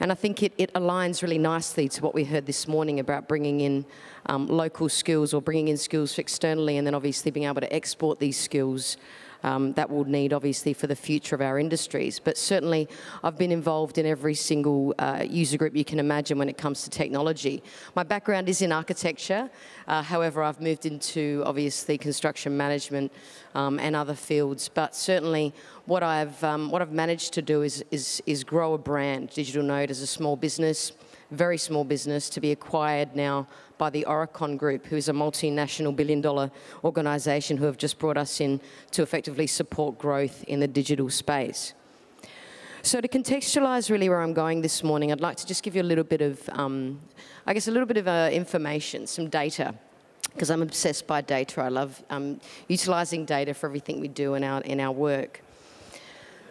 And I think it aligns really nicely to what we heard this morning about bringing in local skills or bringing in skills externally, and then obviously being able to export these skills that we'll need obviously for the future of our industries. But certainly I've been involved in every single user group you can imagine when it comes to technology. My background is in architecture, however I've moved into obviously construction management and other fields, but certainly what I've managed to do is grow a brand. Digital Node as a small business, very small business, to be acquired now by the Oricon Group, who is a multinational billion-dollar organisation who have just brought us in to effectively support growth in the digital space. So to contextualise really where I'm going this morning, I'd like to just give you a little bit of, I guess, a little bit of information, some data, because I'm obsessed by data. I love utilising data for everything we do in our work.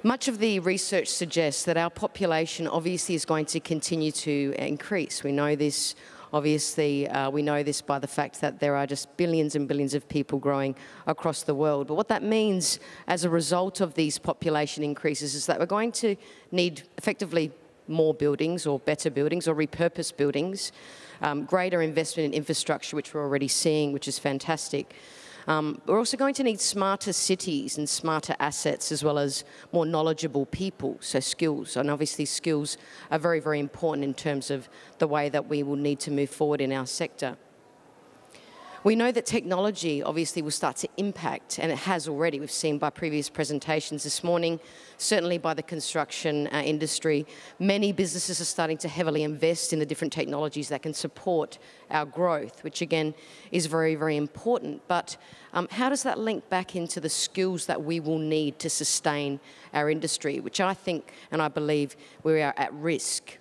Much of the research suggests that our population obviously is going to continue to increase. We know this, obviously, we know this by the fact that there are just billions and billions of people growing across the world. But what that means as a result of these population increases is that we're going to need effectively more buildings or better buildings or repurposed buildings, greater investment in infrastructure, which we're already seeing, which is fantastic. We're also going to need smarter cities and smarter assets, as well as more knowledgeable people, so skills. And obviously skills are very, very important in terms of the way that we will need to move forward in our sector. We know that technology obviously will start to impact, and it has already. We've seen by previous presentations this morning, certainly by the construction industry. Many businesses are starting to heavily invest in the different technologies that can support our growth, which again is very, very important. But how does that link back into the skills that we will need to sustain our industry, which I think and I believe we are at risk?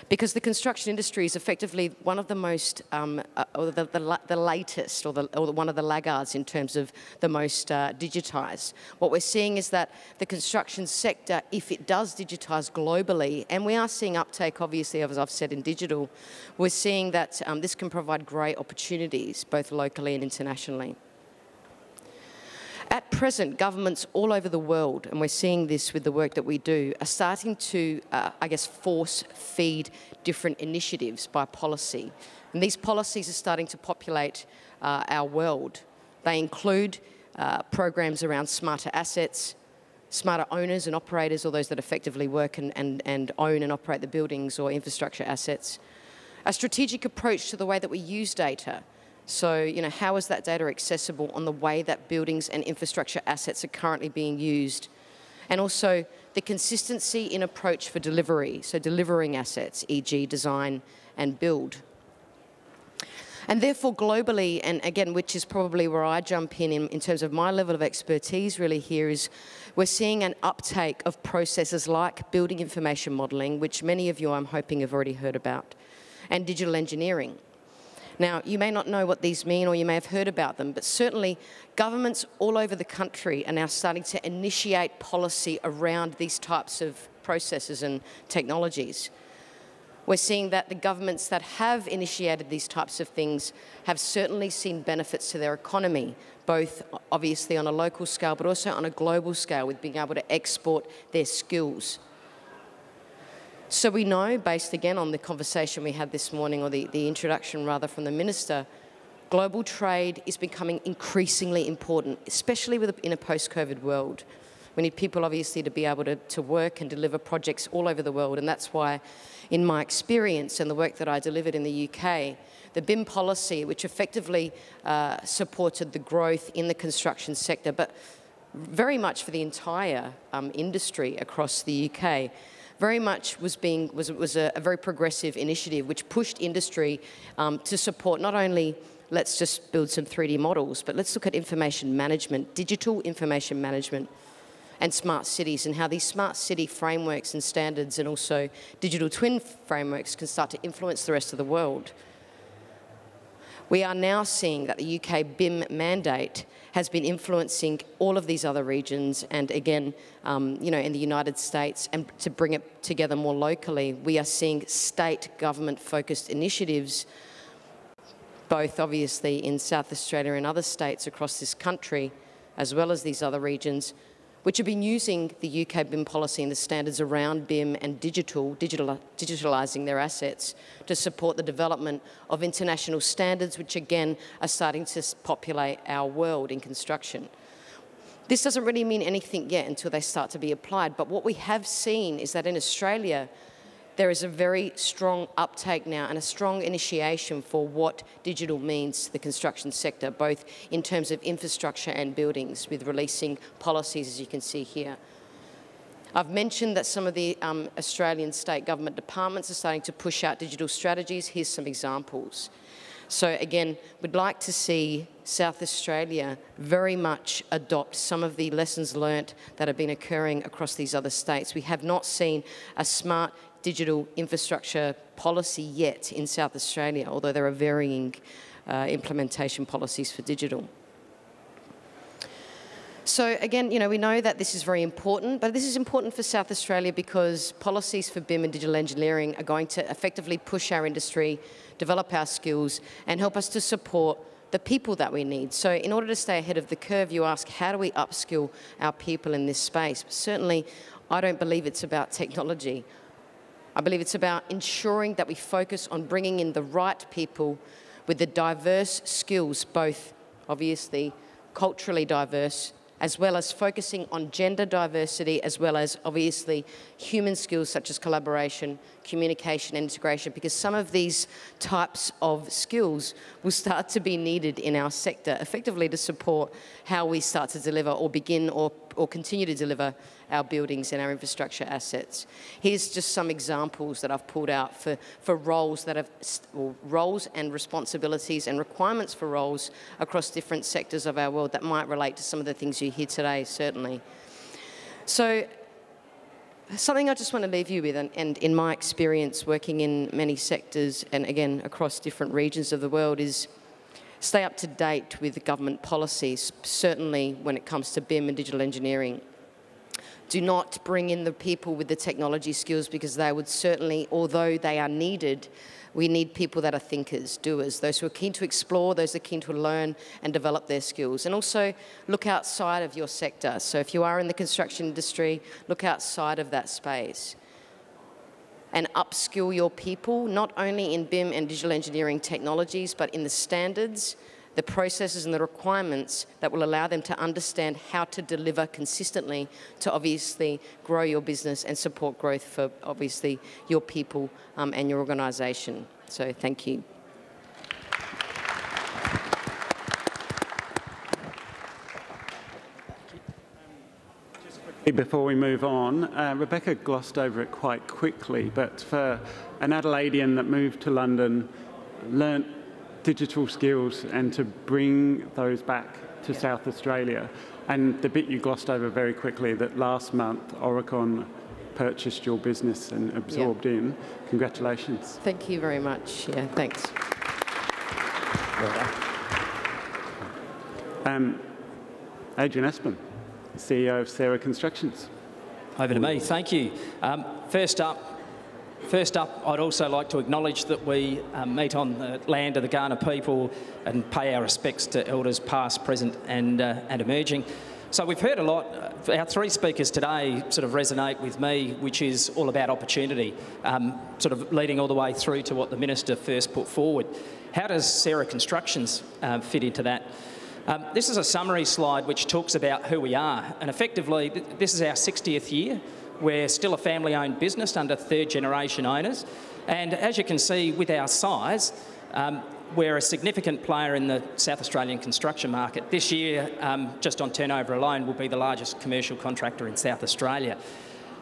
Because the construction industry is effectively one of the most, or the latest, or one of the laggards in terms of the most digitised. What we're seeing is that the construction sector, if it does digitise globally, and we are seeing uptake, obviously, as I've said, in digital, we're seeing that this can provide great opportunities, both locally and internationally. At present, governments all over the world, and we're seeing this with the work that we do, are starting to, I guess, force feed different initiatives by policy. And these policies are starting to populate our world. They include programs around smarter assets, smarter owners and operators, or those that effectively work and own and operate the buildings or infrastructure assets. A strategic approach to the way that we use data. So, you know, how is that data accessible on the way that buildings and infrastructure assets are currently being used? And also the consistency in approach for delivery, so delivering assets, e.g. design and build. And therefore globally, and again, which is probably where I jump in terms of my level of expertise really here, is we're seeing an uptake of processes like building information modelling, which many of you I'm hoping have already heard about, and digital engineering. Now, you may not know what these mean, or you may have heard about them, but certainly governments all over the country are now starting to initiate policy around these types of processes and technologies. We're seeing that the governments that have initiated these types of things have certainly seen benefits to their economy, both obviously on a local scale, but also on a global scale, with being able to export their skills. So we know, based again on the conversation we had this morning, or the introduction rather from the Minister, global trade is becoming increasingly important, especially in a post-COVID world. We need people obviously to be able to work and deliver projects all over the world, and that's why, in my experience and the work that I delivered in the UK, the BIM policy, which effectively supported the growth in the construction sector, but very much for the entire industry across the UK, very much was a very progressive initiative which pushed industry to support not only let's just build some 3D models, but let's look at information management, digital information management, and smart cities, and how these smart city frameworks and standards and also digital twin frameworks can start to influence the rest of the world. We are now seeing that the UK BIM mandate has been influencing all of these other regions, and again, you know, in the United States, and to bring it together more locally, we are seeing state government-focused initiatives, both obviously in South Australia and other states across this country, as well as these other regions, which have been using the UK BIM policy and the standards around BIM and digitalising their assets to support the development of international standards, which again are starting to populate our world in construction. This doesn't really mean anything yet until they start to be applied, but what we have seen is that in Australia, there is a very strong uptake now and a strong initiation for what digital means to the construction sector, both in terms of infrastructure and buildings, with releasing policies, as you can see here. I've mentioned that some of the Australian state government departments are starting to push out digital strategies. Here's some examples. So again, we'd like to see South Australia very much adopt some of the lessons learnt that have been occurring across these other states. We have not seen a smart digital infrastructure policy yet in South Australia, although there are varying implementation policies for digital. So again, you know, we know that this is very important, but this is important for South Australia because policies for BIM and digital engineering are going to effectively push our industry, develop our skills, and help us to support the people that we need. So in order to stay ahead of the curve, you ask, how do we upskill our people in this space? But certainly, I don't believe it's about technology. I believe it's about ensuring that we focus on bringing in the right people with the diverse skills, both obviously culturally diverse, as well as focusing on gender diversity, as well as obviously human skills such as collaboration, communication and integration, because some of these types of skills will start to be needed in our sector effectively to support how we start to deliver or begin or continue to deliver our buildings and our infrastructure assets. Here's just some examples that I've pulled out for roles that have, or roles and responsibilities and requirements for roles across different sectors of our world that might relate to some of the things you hear today, certainly. So, something I just want to leave you with, and in my experience working in many sectors and again across different regions of the world, is stay up to date with government policies, certainly when it comes to BIM and digital engineering. Do not bring in the people with the technology skills, because they would certainly, although they are needed, we need people that are thinkers, doers, those who are keen to explore, those who are keen to learn and develop their skills. And also look outside of your sector. So if you are in the construction industry, look outside of that space and upskill your people, not only in BIM and digital engineering technologies, but in the standards, the processes and the requirements that will allow them to understand how to deliver consistently to obviously grow your business and support growth for obviously your people and your organisation. So thank you. Before we move on, Rebecca glossed over it quite quickly, but for an Adelaidean that moved to London, learnt digital skills and to bring those back to South Australia, and the bit you glossed over very quickly, that last month Oricon purchased your business and absorbed in. Congratulations. Thank you very much. Yeah, thanks. Adrian Espin, CEO of Sarah Constructions. Over to me, thank you. First up, I'd also like to acknowledge that we meet on the land of the Kaurna people and pay our respects to elders past, present and emerging. So we've heard a lot. Our three speakers today sort of resonate with me, which is all about opportunity, sort of leading all the way through to what the Minister first put forward. How does Sarah Constructions fit into that? This is a summary slide which talks about who we are, and effectively this is our 60th year. We're still a family-owned business under third-generation owners, and as you can see with our size, we're a significant player in the South Australian construction market. This year, just on turnover alone, we'll be the largest commercial contractor in South Australia.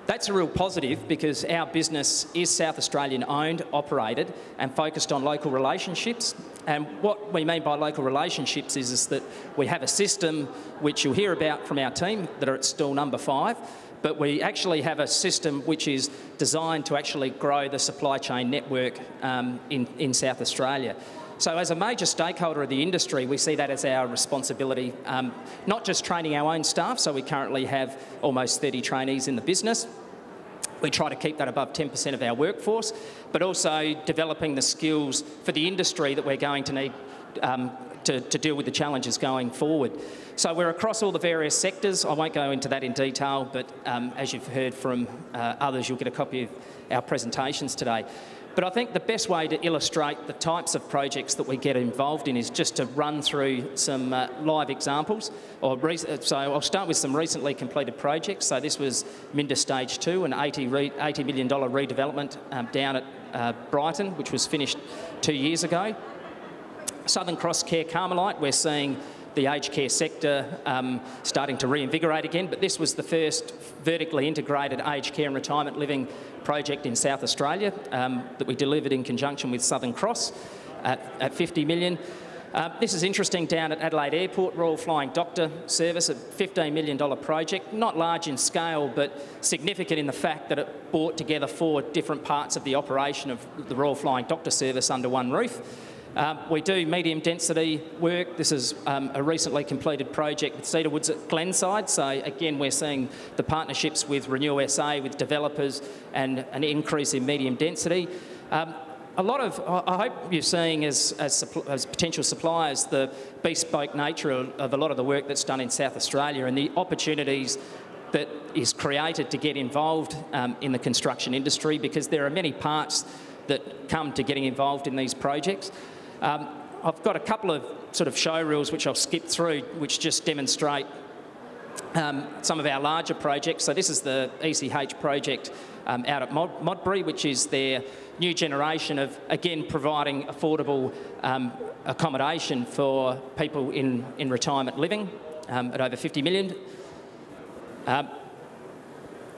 That's a real positive because our business is South Australian owned, operated and focused on local relationships. And what we mean by local relationships is that we have a system which you'll hear about from our team that are at stall number 5, but we actually have a system which is designed to actually grow the supply chain network in South Australia. So as a major stakeholder of the industry, we see that as our responsibility, not just training our own staff, so we currently have almost 30 trainees in the business. We try to keep that above 10% of our workforce, but also developing the skills for the industry that we're going to need to deal with the challenges going forward. So we're across all the various sectors. I won't go into that in detail, but as you've heard from others, you'll get a copy of our presentations today. But I think the best way to illustrate the types of projects that we get involved in is just to run through some live examples. So I'll start with some recently completed projects. So this was Minder Stage 2, an $80 million redevelopment down at Brighton, which was finished 2 years ago. Southern Cross Care Carmelite, we're seeing the aged care sector starting to reinvigorate again, but this was the first vertically integrated aged care and retirement living project in South Australia that we delivered in conjunction with Southern Cross at 50 million. This is interesting down at Adelaide Airport, Royal Flying Doctor Service, a $15 million project, not large in scale, but significant in the fact that it brought together 4 different parts of the operation of the Royal Flying Doctor Service under one roof. We do medium density work. This is a recently completed project with Cedar Woods at Glenside. So again, we're seeing the partnerships with Renew SA, with developers, and an increase in medium density. A lot of, I hope you're seeing as potential suppliers the bespoke nature of a lot of the work that's done in South Australia and the opportunities that is created to get involved in the construction industry, because there are many parts that come to getting involved in these projects. I've got a couple of sort of show reels which I'll skip through, which just demonstrate some of our larger projects. So this is the ECH project out at Modbury, which is their new generation of, again, providing affordable accommodation for people in retirement living at over 50 million.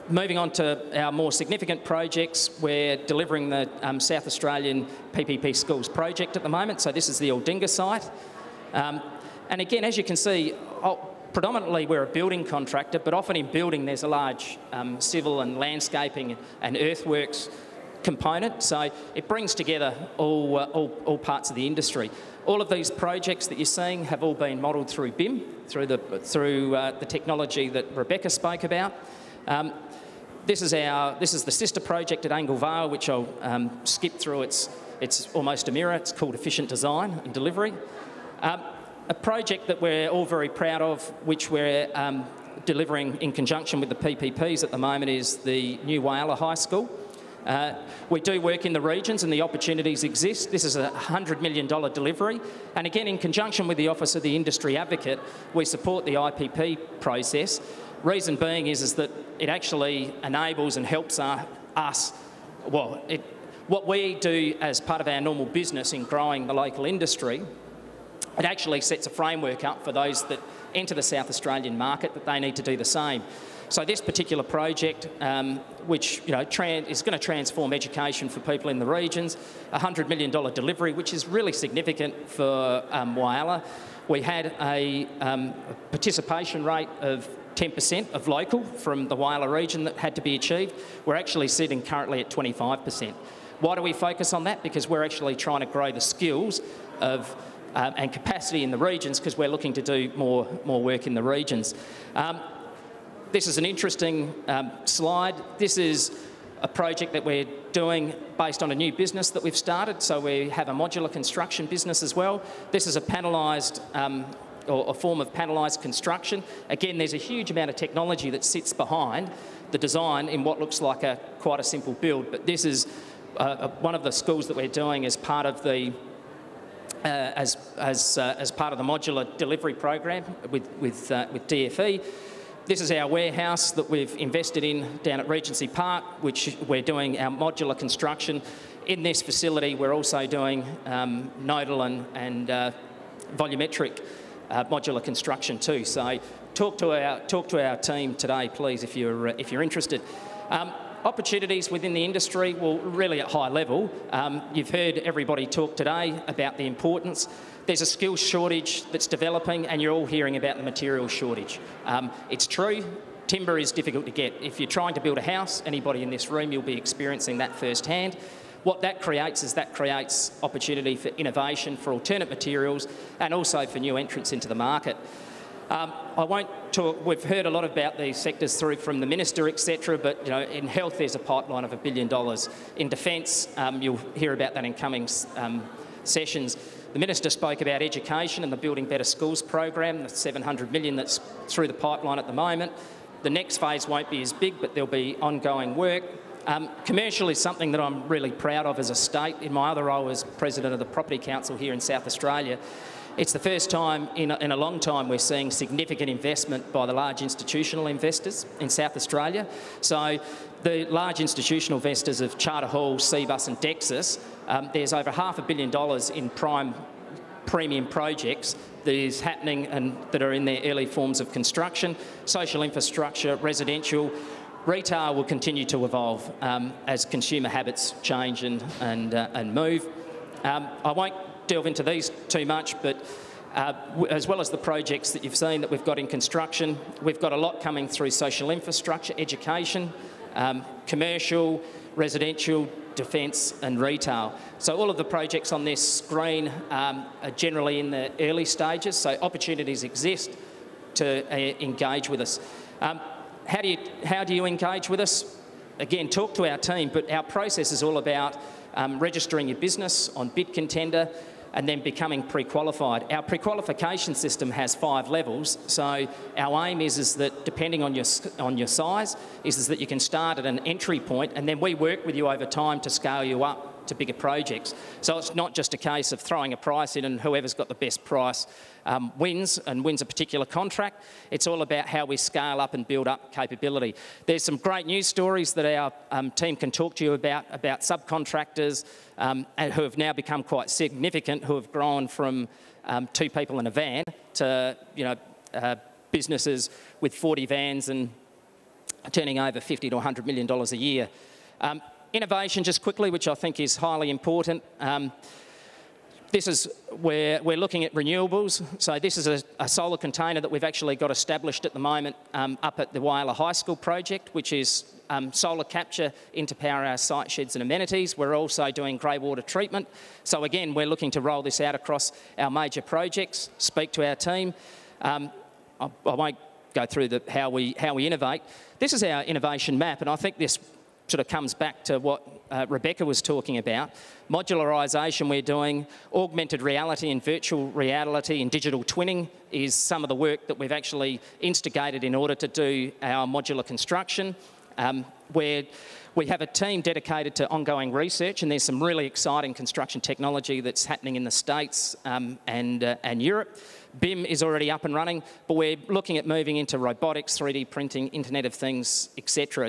Moving on to our more significant projects, we're delivering the South Australian PPP Schools project at the moment. So this is the Aldinga site. And again, as you can see, predominantly we're a building contractor, but often in building there's a large civil and landscaping and earthworks component. So it brings together all parts of the industry. All of these projects that you're seeing have all been modelled through BIM, through the technology that Rebecca spoke about. This is the sister project at Angle Vale, which I'll skip through. It's almost a mirror. It's called Efficient Design and Delivery. A project that we're all very proud of, which we're delivering in conjunction with the PPPs at the moment, is the new Whyalla High School. We do work in the regions and the opportunities exist. This is a $100 million delivery. And again, in conjunction with the Office of the Industry Advocate, we support the IPP process. Reason being is that it actually enables and helps us, what we do as part of our normal business in growing the local industry, it actually sets a framework up for those that enter the South Australian market that they need to do the same. So this particular project, which is going to transform education for people in the regions, a $100 million delivery, which is really significant for Whyalla. We had a participation rate of 10% of local from the Whyalla region that had to be achieved. We're actually sitting currently at 25%. Why do we focus on that? Because we're actually trying to grow the skills of and capacity in the regions, because we're looking to do more work in the regions. This is an interesting slide. This is a project that we're doing based on a new business that we've started. So we have a modular construction business as well. This is a panelised or a form of panelised construction. Again, there's a huge amount of technology that sits behind the design in what looks like quite a simple build. But this is one of the schools that we're doing as part of the as part of the modular delivery program with DFE. This is our warehouse that we've invested in down at Regency Park, which we're doing our modular construction. In this facility, we're also doing nodal and volumetric modular construction too. So talk to our team today, please, if you're interested. Opportunities within the industry, well, really at high level. You've heard everybody talk today about the importance. There's a skills shortage that's developing, and you're all hearing about the material shortage. It's true, timber is difficult to get. If you're trying to build a house, anybody in this room, you'll be experiencing that firsthand. what that creates is that creates opportunity for innovation, for alternate materials, and also for new entrants into the market. I won't talk, we've heard a lot about these sectors through from the Minister, etc., but in health there's a pipeline of $1 billion. In defence, you'll hear about that in coming sessions. The Minister spoke about education and the Building Better Schools program, the $700 million that's through the pipeline at the moment. The next phase won't be as big, but there'll be ongoing work. Commercial is something that I'm really proud of as a state. In my other role as President of the Property Council here in South Australia, it's the first time in a long time we're seeing significant investment by the large institutional investors in South Australia. So the large institutional investors of Charter Hall, Cbus and Dexus, there's over $500 million in premium projects that is happening and that are in their early forms of construction. Social infrastructure, residential, retail will continue to evolve as consumer habits change and move. I won't delve into these too much, but as well as the projects that you've seen that we've got in construction, we've got a lot coming through social infrastructure, education, commercial, residential, defence and retail. So all of the projects on this screen are generally in the early stages, so opportunities exist to engage with us. How do you engage with us? Again, talk to our team, but our process is all about registering your business on Bid Contender and then becoming pre-qualified. Our pre-qualification system has 5 levels, so our aim is that depending on your size, is that you can start at an entry point and then we work with you over time to scale you up to bigger projects. So it's not just a case of throwing a price in and whoever's got the best price wins a particular contract. It's all about how we scale up and build up capability. There's some great news stories that our team can talk to you about subcontractors who have now become quite significant, who have grown from 2 people in a van to businesses with 40 vans and turning over $50 to $100 million a year. Innovation, just quickly, which I think is highly important. This is where we're looking at renewables. So this is a solar container that we've actually got established at the moment up at the Whyalla High School project, which is solar capture into power our site sheds and amenities. We're also doing grey water treatment. So again, we're looking to roll this out across our major projects, speak to our team. I won't go through how we innovate. This is our innovation map, and I think this sort of comes back to what Rebecca was talking about. Modularisation we're doing, augmented reality and virtual reality and digital twinning is some of the work that we've actually instigated in order to do our modular construction, where we have a team dedicated to ongoing research, and there's some really exciting construction technology that's happening in the States and Europe. BIM is already up and running, but we're looking at moving into robotics, 3D printing, Internet of Things, etc.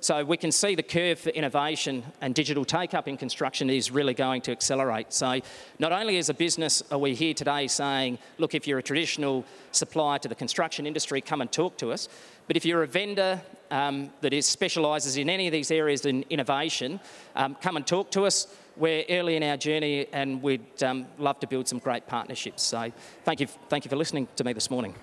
So we can see the curve for innovation and digital take-up in construction is really going to accelerate. So not only as a business are we here today saying, look, if you're a traditional supplier to the construction industry, come and talk to us, but if you're a vendor that specialises in any of these areas in innovation, come and talk to us. We're early in our journey and we'd love to build some great partnerships. So thank you for listening to me this morning.